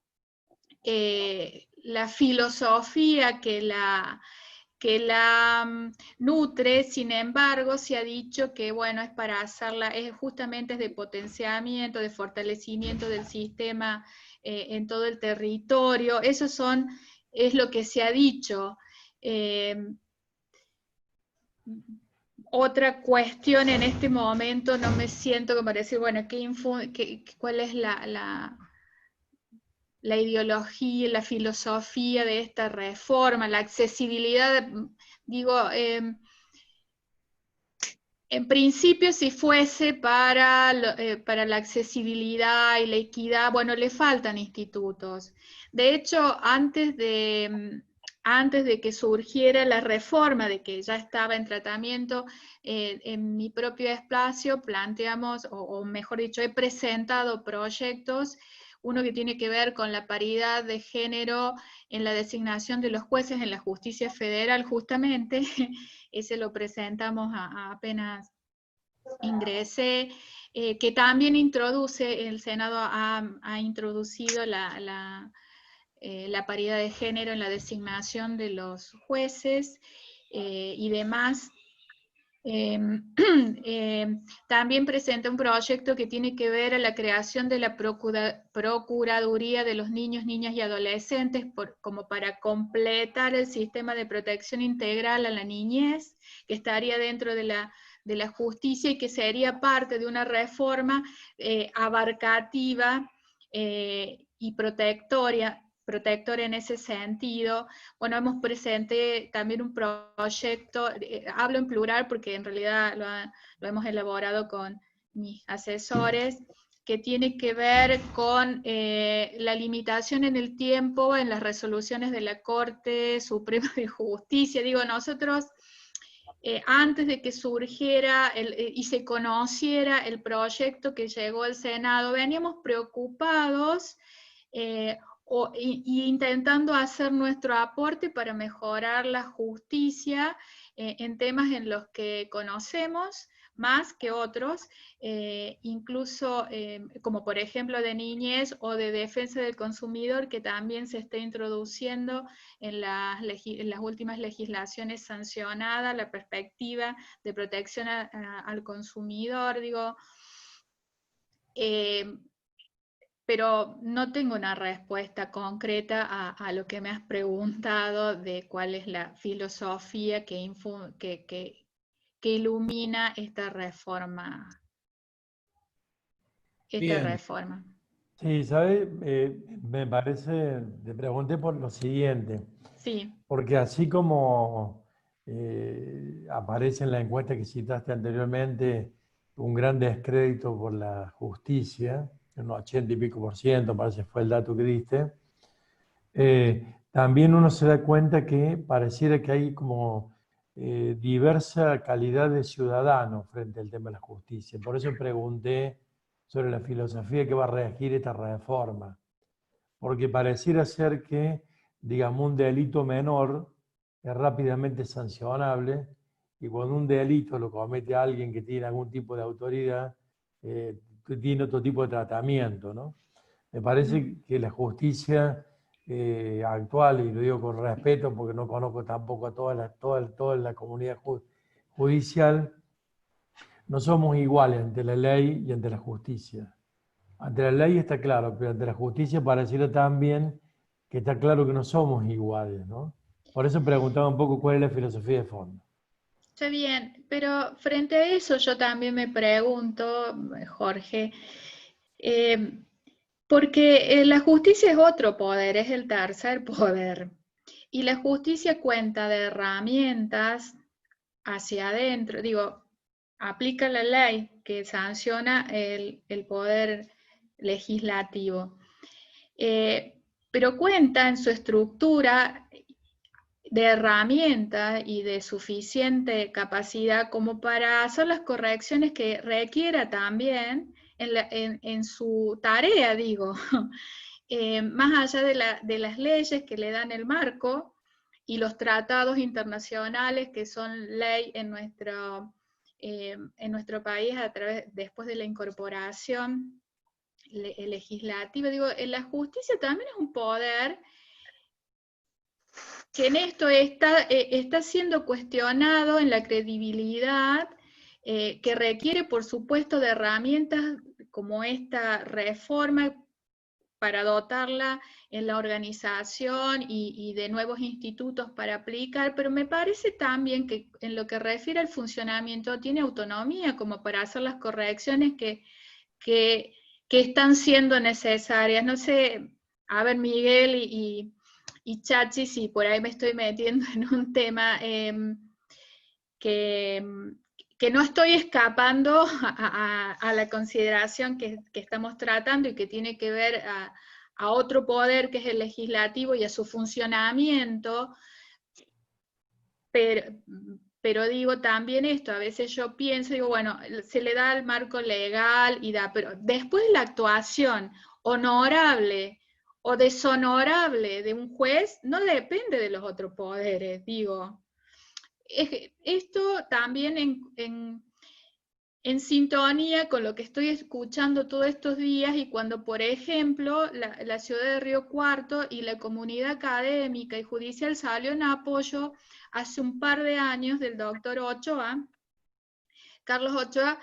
la filosofía que la nutre. Sin embargo, se ha dicho que, bueno, es para hacerla, justamente es de potenciamiento, de fortalecimiento del sistema en todo el territorio. Es lo que se ha dicho. Otra cuestión en este momento, no me siento como decir, bueno, ¿cuál es la ideología, la filosofía de esta reforma, la accesibilidad? Digo, en principio, si fuese para la accesibilidad y la equidad, bueno, le faltan institutos. De hecho, antes de que surgiera la reforma, de que ya estaba en tratamiento, en mi propio espacio planteamos, o mejor dicho, he presentado proyectos, uno que tiene que ver con la paridad de género en la designación de los jueces en la justicia federal, justamente. Ese lo presentamos apenas ingresé, que también introduce, el Senado ha introducido la paridad de género en la designación de los jueces y demás. También presenta un proyecto que tiene que ver a la creación de la Procuraduría de los Niños, Niñas y Adolescentes, como para completar el sistema de protección integral a la niñez, que estaría dentro de la justicia y que sería parte de una reforma abarcativa y protectora en ese sentido. Bueno, hemos presentado también un proyecto, hablo en plural porque en realidad lo hemos elaborado con mis asesores, que tiene que ver con la limitación en el tiempo en las resoluciones de la Corte Suprema de Justicia. Digo, nosotros, antes de que surgiera y se conociera el proyecto que llegó al Senado, veníamos preocupados y intentando hacer nuestro aporte para mejorar la justicia en temas en los que conocemos más que otros, incluso como por ejemplo de niñez o de defensa del consumidor, que también se está introduciendo en las últimas legislaciones sancionadas, la perspectiva de protección al consumidor. Digo, pero no tengo una respuesta concreta a lo que me has preguntado de cuál es la filosofía que ilumina esta reforma. Bien. Sí, ¿sabes? Me parece, te pregunté por lo siguiente. Sí. Porque así como aparece en la encuesta que citaste anteriormente, un gran descrédito por la justicia, un 80 y pico %, parece fue el dato que diste, también uno se da cuenta que pareciera que hay como diversa calidad de ciudadano frente al tema de la justicia. Por eso pregunté sobre la filosofía que va a regir esta reforma, porque pareciera ser que, digamos, un delito menor es rápidamente sancionable, y cuando un delito lo comete alguien que tiene algún tipo de autoridad, tiene otro tipo de tratamiento, ¿no? Me parece que la justicia actual, y lo digo con respeto porque no conozco tampoco a toda la comunidad judicial, no somos iguales ante la ley y ante la justicia. Ante la ley está claro, pero ante la justicia pareciera también que está claro que no somos iguales, ¿no? Por eso preguntaba un poco cuál es la filosofía de fondo. Está bien, pero frente a eso yo también me pregunto, Jorge, porque la justicia es otro poder, es el tercer poder. Y la justicia cuenta de herramientas hacia adentro, digo, aplica la ley que sanciona el poder legislativo, pero cuenta en su estructura de herramientas y de suficiente capacidad como para hacer las correcciones que requiera también en su tarea, digo, más allá de las leyes que le dan el marco y los tratados internacionales que son ley en nuestro país después de la incorporación legislativa. Digo, la justicia también es un poder que en esto está siendo cuestionado en la credibilidad, que requiere, por supuesto, de herramientas como esta reforma para dotarla en la organización y de nuevos institutos para aplicar, pero me parece también que en lo que refiere al funcionamiento tiene autonomía como para hacer las correcciones que están siendo necesarias. No sé, a ver, Miguel y Chachi, si por ahí me estoy metiendo en un tema que no estoy escapando a la consideración que estamos tratando y que tiene que ver a otro poder que es el legislativo y a su funcionamiento, pero digo también esto, a veces yo pienso, digo, bueno, se le da el marco legal pero después la actuación honorable o deshonorable de un juez no depende de los otros poderes, digo. Esto también en sintonía con lo que estoy escuchando todos estos días y cuando, por ejemplo, la ciudad de Río Cuarto y la comunidad académica y judicial salió en apoyo hace un par de años del doctor Ochoa, Carlos Ochoa,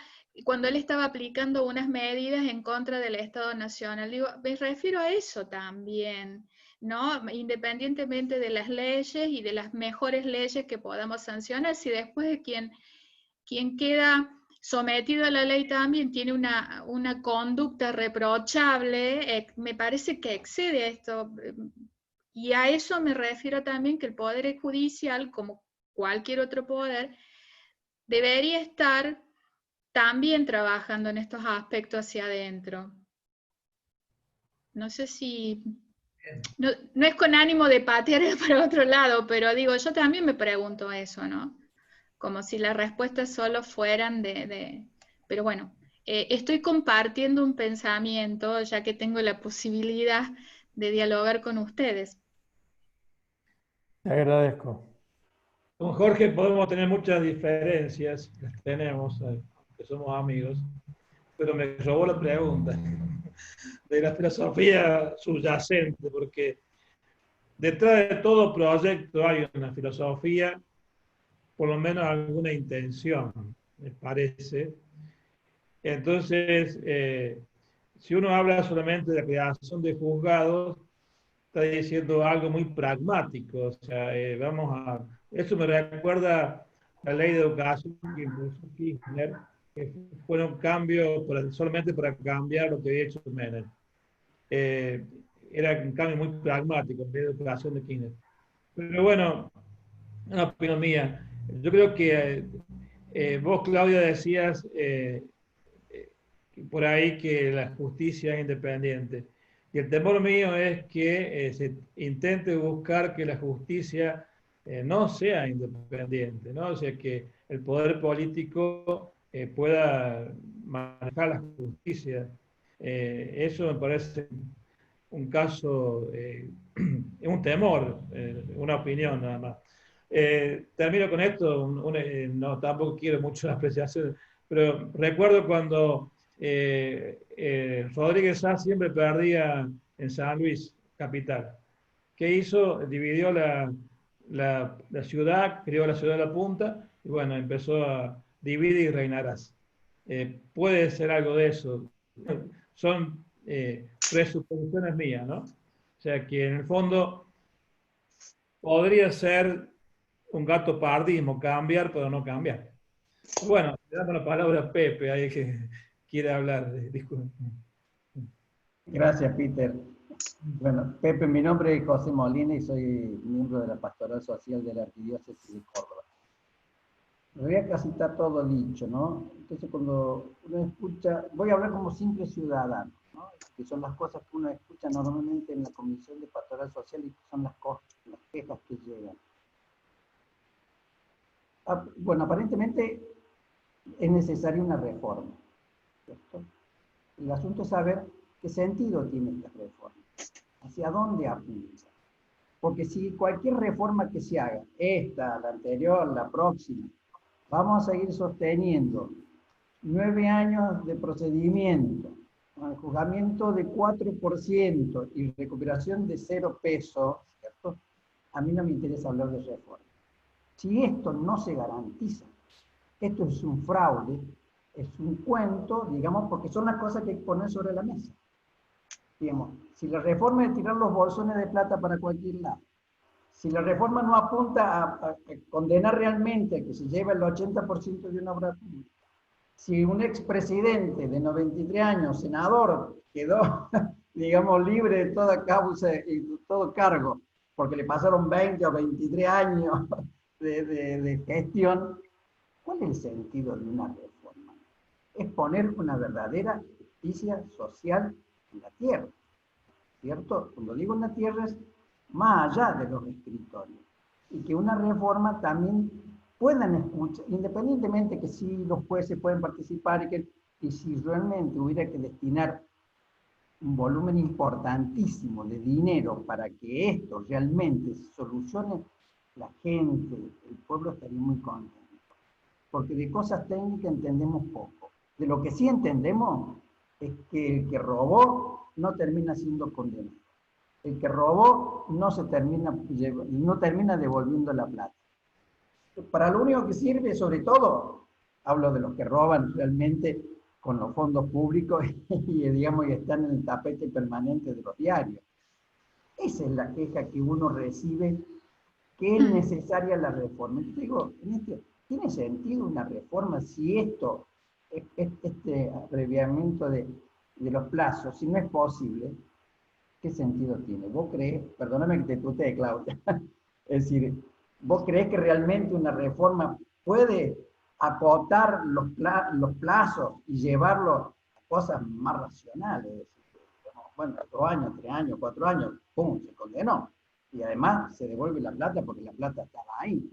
cuando él estaba aplicando unas medidas en contra del Estado Nacional. Digo, me refiero a eso también, ¿no? Independientemente de las leyes y de las mejores leyes que podamos sancionar, si después de quien queda sometido a la ley también tiene una conducta reprochable, me parece que excede a esto. Y a eso me refiero también que el Poder Judicial, como cualquier otro poder, debería estar también trabajando en estos aspectos hacia adentro. No sé si... No es con ánimo de patear para otro lado, pero digo, yo también me pregunto eso, ¿no? Como si las respuestas solo fueran Pero bueno, estoy compartiendo un pensamiento, ya que tengo la posibilidad de dialogar con ustedes. Te agradezco. Con Jorge podemos tener muchas diferencias, las tenemos, que somos amigos, pero me robó la pregunta de la filosofía subyacente, porque detrás de todo proyecto hay una filosofía, por lo menos alguna intención, me parece. Entonces, si uno habla solamente de la creación de juzgados, está diciendo algo muy pragmático. O sea, eso me recuerda la ley de educación que impuso Kirchner, que fue un cambio solamente para cambiar lo que había hecho Menem. Era un cambio muy pragmático, la ley de educación de Kirchner. Pero bueno, una opinión mía. Yo creo que vos, Claudia, decías por ahí que la justicia es independiente. Y el temor mío es que se intente buscar que la justicia no sea independiente, ¿no? O sea, que el poder político pueda manejar la justicia. Eso me parece un caso, es un temor, una opinión nada más. Termino con esto, no, tampoco quiero mucho la apreciación, pero recuerdo cuando Rodríguez Sá siempre perdía en San Luis, capital. ¿Qué hizo? Dividió la ciudad, creó la ciudad de la punta, y bueno, empezó a dividir y reinarás. Puede ser algo de eso. Son presuposiciones mías, ¿no? O sea que en el fondo podría ser un gato pardismo, cambiar pero no cambiar. Bueno, le damos la palabra a Pepe, ahí que quiere hablar. Disculpen. Gracias, Peter. Bueno, Pepe, mi nombre es José Molina y soy miembro de la Pastoral Social de la Arquidiócesis de Córdoba. Voy a casi está todo dicho, ¿no? Entonces cuando uno escucha, voy a hablar como simple ciudadano, ¿no? Que son las cosas que uno escucha normalmente en la Comisión de Pastoral Social y que son las quejas que llegan. Bueno, aparentemente es necesaria una reforma, ¿cierto? El asunto es saber qué sentido tiene esta reforma, hacia dónde apunta. Porque si cualquier reforma que se haga, esta, la anterior, la próxima, vamos a seguir sosteniendo 9 años de procedimiento, juzgamiento de 4% y recuperación de 0 pesos, ¿cierto? A mí no me interesa hablar de reforma. Si esto no se garantiza, esto es un fraude, es un cuento, digamos, porque son las cosas que hay que poner sobre la mesa. Digamos, si la reforma es tirar los bolsones de plata para cualquier lado, si la reforma no apunta a condenar realmente a que se lleve el 80% de una obra pública, si un expresidente de 93 años, senador, quedó, digamos, libre de toda causa y de todo cargo, porque le pasaron 20 o 23 años de gestión, ¿cuál es el sentido de una reforma? Es poner una verdadera justicia social en la tierra, ¿cierto? Cuando digo en la tierra es más allá de los escritorios, y que una reforma también puedan escuchar, independientemente que si los jueces pueden participar y si realmente hubiera que destinar un volumen importantísimo de dinero para que esto realmente se solucione, la gente, el pueblo estaría muy contento. Porque de cosas técnicas entendemos poco. De lo que sí entendemos es que el que robó no termina siendo condenado. El que robó no termina devolviendo la plata. Para lo único que sirve, sobre todo, hablo de los que roban realmente con los fondos públicos y, digamos, y están en el tapete permanente de los diarios. Esa es la queja que uno recibe, que es necesaria la reforma. Yo digo, ¿tiene sentido una reforma si esto, este abreviamiento de los plazos, si no es posible? ¿Qué sentido tiene? ¿Vos creés, perdóname que te tutee, Claudia, es decir, ¿vos creés que realmente una reforma puede acotar los plazos y llevarlo a cosas más racionales? Es decir, bueno, 2 años, 3 años, 4 años, ¡pum!, se condenó. Y además se devuelve la plata porque la plata estaba ahí.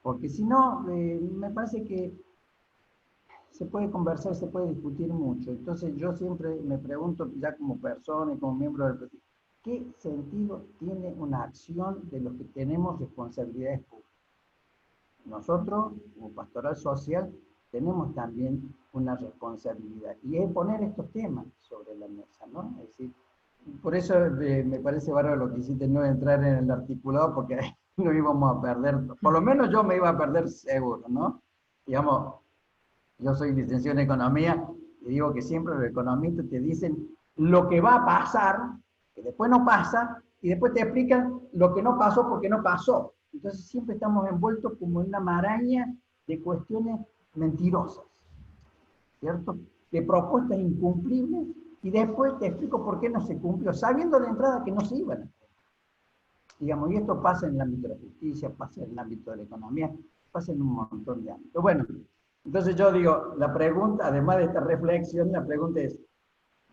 Porque si no, me parece que se puede conversar, se puede discutir mucho. Entonces yo siempre me pregunto, ya como persona y como miembro del partido, ¿qué sentido tiene una acción de los que tenemos responsabilidades públicas? Nosotros, como Pastoral Social, tenemos también una responsabilidad, y es poner estos temas sobre la mesa, ¿no? Es decir, por eso me parece bárbaro lo que hiciste, no entrar en el articulado, porque no íbamos a perder, por lo menos yo me iba a perder seguro, ¿no? Digamos, yo soy licenciado en Economía, y digo que siempre los economistas te dicen lo que va a pasar, que después no pasa, y después te explican lo que no pasó porque no pasó. Entonces siempre estamos envueltos como en una maraña de cuestiones mentirosas, ¿cierto? De propuestas incumplibles, y después te explico por qué no se cumplió, sabiendo de entrada que no se iban a hacer. Digamos, y esto pasa en el ámbito de la justicia, pasa en el ámbito de la economía, pasa en un montón de ámbitos. Bueno, entonces yo digo, la pregunta, además de esta reflexión, la pregunta es,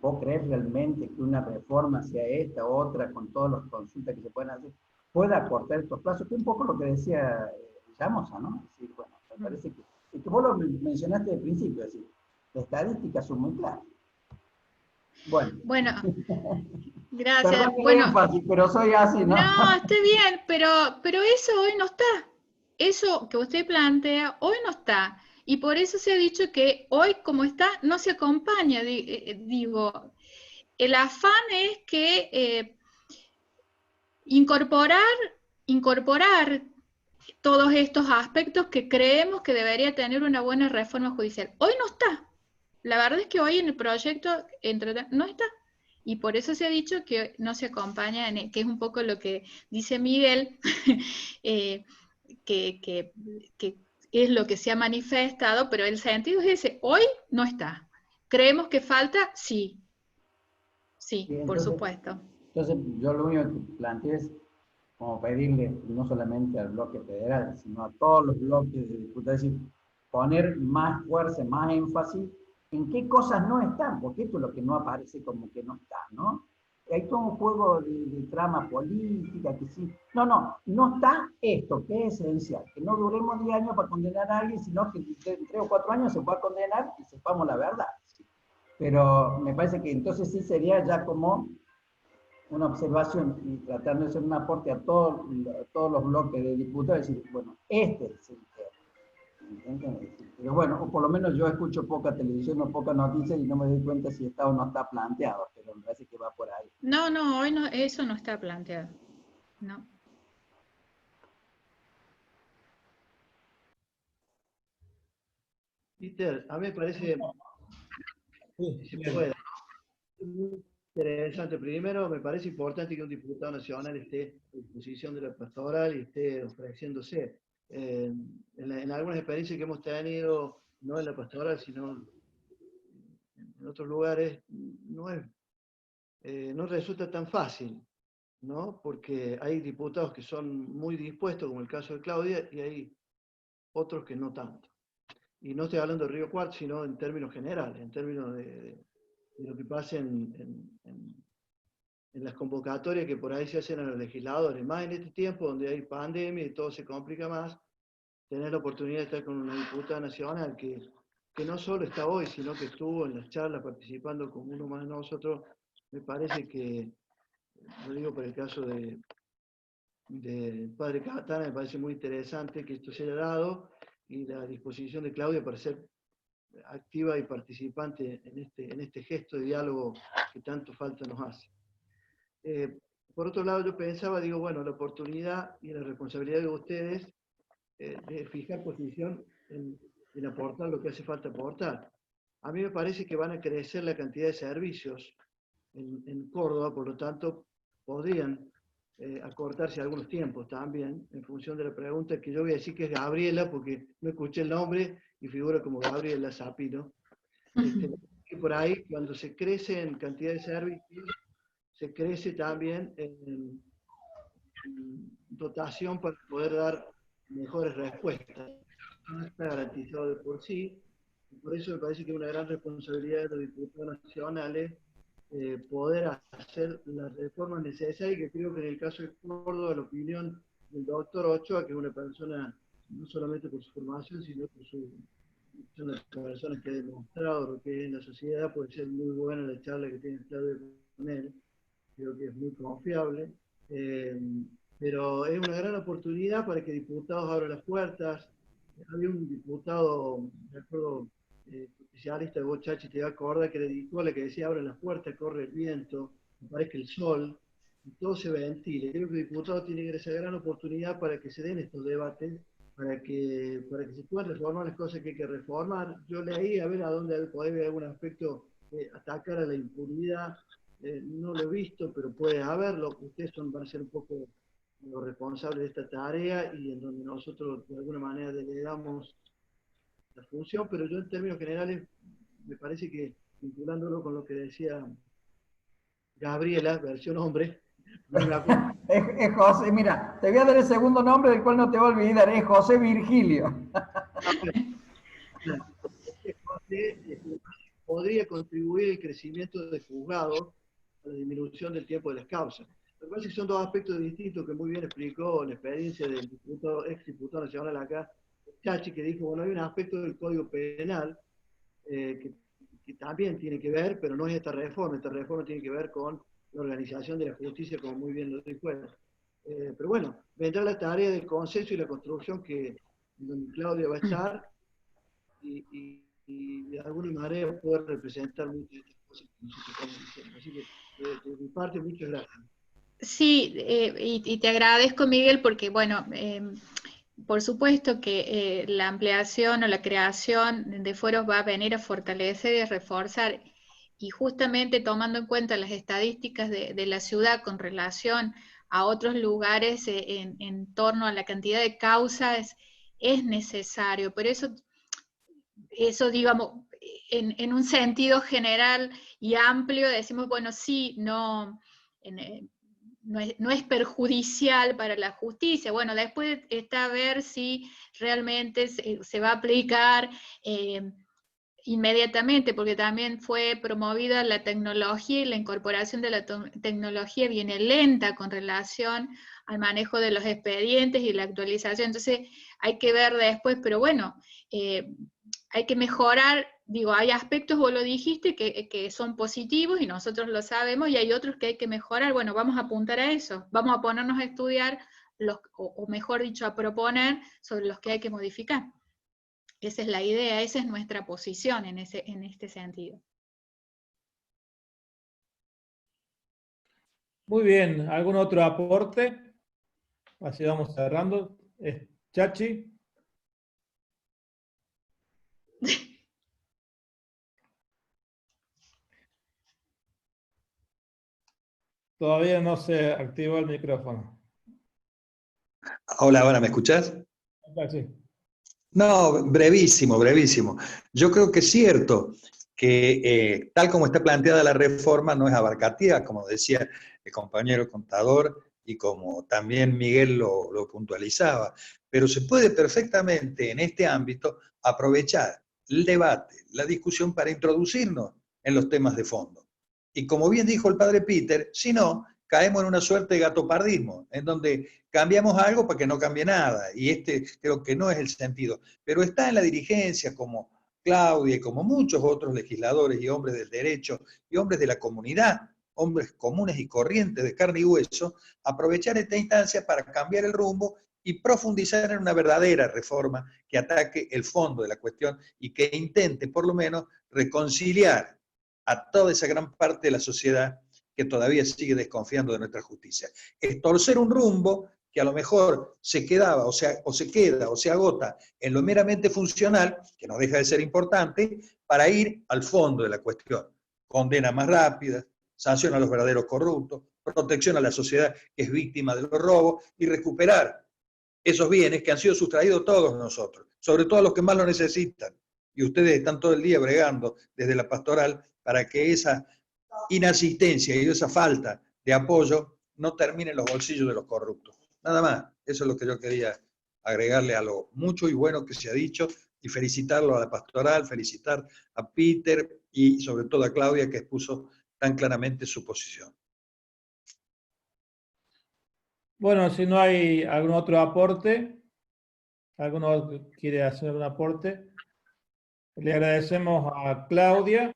¿vos crees realmente que una reforma sea esta u otra, con todas las consultas que se pueden hacer, pueda acortar estos plazos, que es un poco lo que decía Llamosa, ¿no? Sí, bueno, me parece que vos lo mencionaste al principio, es decir, las estadísticas son muy claras. Bueno. Bueno, gracias. Perdón el Bueno, énfasis, pero soy así, ¿no? no, está bien, pero eso hoy no está. Eso que usted plantea hoy no está. Y por eso se ha dicho que hoy, como está, no se acompaña. Digo, el afán es que incorporar todos estos aspectos que creemos que debería tener una buena reforma judicial. Hoy no está. La verdad es que hoy en el proyecto no está. Y por eso se ha dicho que no se acompaña, que es un poco lo que dice Miguel, que es lo que se ha manifestado, pero el sentido es ese. Hoy no está. ¿Creemos que falta? Sí. Sí, Entonces, por supuesto. Entonces, yo lo único que planteo es como pedirle no solamente al bloque federal, sino a todos los bloques de diputados, es decir, poner más fuerza, más énfasis en qué cosas no están, porque esto es lo que no aparece como que no está, ¿no? Hay todo un juego de trama política, que sí. No está esto, que es esencial, que no duremos 10 años para condenar a alguien, sino que en 3 o 4 años se pueda condenar y sepamos la verdad. Pero me parece que entonces sí sería ya como una observación y tratando de hacer un aporte a todos los bloques de diputados, decir, bueno, este es el tema. Pero bueno, o por lo menos yo escucho poca televisión o poca noticia y no me doy cuenta si está o no está planteado, pero me parece que va por ahí. No, hoy no, eso no está planteado. No. Peter, a mí me parece, si se puede, muy interesante. Primero, me parece importante que un diputado nacional esté a disposición de la pastoral y esté ofreciéndose. En algunas experiencias que hemos tenido, no en la pastoral, sino en otros lugares, no resulta tan fácil, ¿no? Porque hay diputados que son muy dispuestos, como el caso de Claudia, y hay otros que no tanto. Y no estoy hablando de Río Cuarto, sino en términos generales, en términos de lo que pasa en las convocatorias que por ahí se hacen a los legisladores, más en este tiempo donde hay pandemia y todo se complica más, tener la oportunidad de estar con una diputada nacional que no solo está hoy, sino que estuvo en las charlas participando con uno más de nosotros, me parece que, lo digo por el caso del padre Catana, me parece muy interesante que esto se haya dado y la disposición de Claudia para ser activa y participante en este gesto de diálogo que tanto falta nos hace. Por otro lado, yo pensaba, digo, bueno, la oportunidad y la responsabilidad de ustedes de fijar posición en aportar lo que hace falta aportar. A mí me parece que van a crecer la cantidad de servicios en Córdoba, por lo tanto, podrían acortarse algunos tiempos también, en función de la pregunta que yo voy a decir que es Gabriela, porque no escuché el nombre y figura como Gabriela Zapino. Que por ahí, cuando se crece en cantidad de servicios, se crece también en dotación para poder dar mejores respuestas. No está garantizado de por sí, y por eso me parece que es una gran responsabilidad de los diputados nacionales poder hacer las reformas necesarias, que creo que en el caso de Córdoba, la opinión del doctor Ochoa, que es una persona, no solamente por su formación, sino por son las personas que ha demostrado lo que es en la sociedad, puede ser muy buena la charla que tiene Claudia con él, creo que es muy confiable, pero es una gran oportunidad para que diputados abran las puertas. Había un diputado, me acuerdo, especialista de Bochachi, te va a acordar, que le dedicó a la que decía, abran las puertas, corre el viento, aparezca el sol, y todo se ventile. Creo que el diputado tiene esa gran oportunidad para que se den estos debates, para que se puedan reformar las cosas que hay que reformar. Yo leí a ver a dónde puede haber algún aspecto, atacar a la impunidad, no lo he visto, pero puede haberlo. Ustedes van a ser un poco los responsables de esta tarea y en donde nosotros de alguna manera delegamos la función, pero yo en términos generales me parece que, vinculándolo con lo que decía Gabriela, versión hombre, no me acuerdo. Es José, mira, te voy a dar el segundo nombre del cual no te voy a olvidar, es José Virgilio. Podría contribuir el crecimiento de juzgados a la disminución del tiempo de las causas. Me parece que son dos aspectos distintos que muy bien explicó la experiencia del ex diputado nacional acá, Chachi, que dijo, bueno, hay un aspecto del Código Penal que también tiene que ver, pero no es esta reforma tiene que ver con la organización de la justicia, como muy bien lo dijo él. Pero bueno, vendrá la tarea del consenso y la construcción donde Claudia va a estar y de alguna manera poder representar muchas de estas cosas que nosotros estamos diciendo. Así que de mi parte, muchas gracias. Sí, y te agradezco, Miguel, porque bueno, por supuesto que la ampliación o la creación de foros va a venir a fortalecer y a reforzar, y justamente tomando en cuenta las estadísticas de la ciudad con relación a otros lugares en torno a la cantidad de causas, es necesario. Por eso digamos, en un sentido general y amplio, decimos, bueno, sí, no es perjudicial para la justicia. Bueno, después está a ver si realmente se va a aplicar inmediatamente, porque también fue promovida la tecnología y la incorporación de la tecnología viene lenta con relación al manejo de los expedientes y la actualización. Entonces hay que ver después, pero bueno, hay que mejorar. Digo, hay aspectos, vos lo dijiste, que son positivos y nosotros lo sabemos, y hay otros que hay que mejorar. Bueno, vamos a apuntar a eso, vamos a ponernos a estudiar, o mejor dicho, a proponer sobre los que hay que modificar. Esa es la idea, esa es nuestra posición en este sentido. Muy bien, ¿algún otro aporte? Así vamos cerrando. Chachi. Todavía no se activó el micrófono. Hola, ahora, ¿me escuchás? Sí. No, brevísimo, brevísimo. Yo creo que es cierto que tal como está planteada la reforma no es abarcativa, como decía el compañero contador y como también Miguel lo puntualizaba, pero se puede perfectamente en este ámbito aprovechar el debate, la discusión para introducirnos en los temas de fondo. Y como bien dijo el padre Peter, si no, caemos en una suerte de gatopardismo, en donde cambiamos algo para que no cambie nada, y creo que no es el sentido. Pero está en la dirigencia, como Claudia y como muchos otros legisladores y hombres del derecho y hombres de la comunidad, hombres comunes y corrientes de carne y hueso, aprovechar esta instancia para cambiar el rumbo y profundizar en una verdadera reforma que ataque el fondo de la cuestión y que intente, por lo menos, reconciliar a toda esa gran parte de la sociedad que todavía sigue desconfiando de nuestra justicia. Es torcer un rumbo que a lo mejor se quedaba o se queda o se agota en lo meramente funcional, que no deja de ser importante, para ir al fondo de la cuestión. Condena más rápida, sanción a los verdaderos corruptos, protección a la sociedad que es víctima de los robos y recuperar esos bienes que han sido sustraídos todos nosotros, sobre todo a los que más lo necesitan. Y ustedes están todo el día bregando desde la pastoral para que esa inasistencia y esa falta de apoyo no termine en los bolsillos de los corruptos. Nada más, eso es lo que yo quería agregarle a lo mucho y bueno que se ha dicho y felicitarlo a la pastoral, felicitar a Peter y sobre todo a Claudia que expuso tan claramente su posición. Bueno, si no hay algún otro aporte, ¿alguno quiere hacer algún aporte? Le agradecemos a Claudia,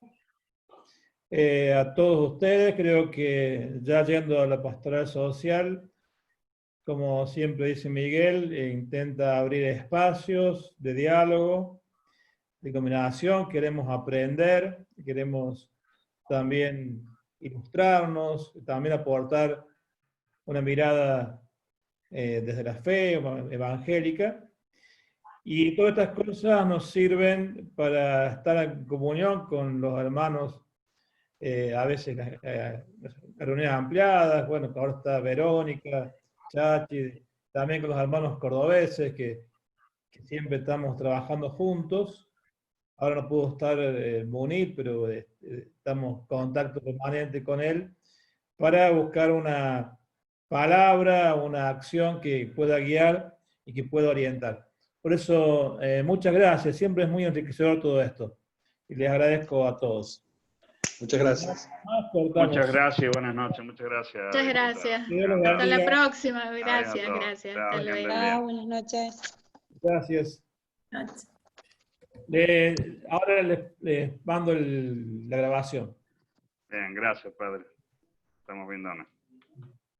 a todos ustedes. Creo que ya yendo a la pastoral social, como siempre dice Miguel, intenta abrir espacios de diálogo, de combinación. Queremos aprender, queremos también ilustrarnos, también aportar una mirada desde la fe evangélica. Y todas estas cosas nos sirven para estar en comunión con los hermanos, a veces reuniones ampliadas. Bueno, ahora está Verónica, Chachi, también con los hermanos cordobeses que siempre estamos trabajando juntos. Ahora no pudo estar Munir, pero estamos en contacto permanente con él para buscar una palabra, una acción que pueda guiar y que pueda orientar. Por eso, muchas gracias. Siempre es muy enriquecedor todo esto. Y les agradezco a todos. Muchas gracias. Muchas gracias, buenas noches, muchas gracias. Muchas gracias. Dios los Hasta la bendiga. próxima. Gracias, Adiós. gracias. Chao, Hasta que anden luego. bien. Buenas noches. Gracias. Ahora les mando la grabación. Bien, gracias, padre. Estamos viéndonos.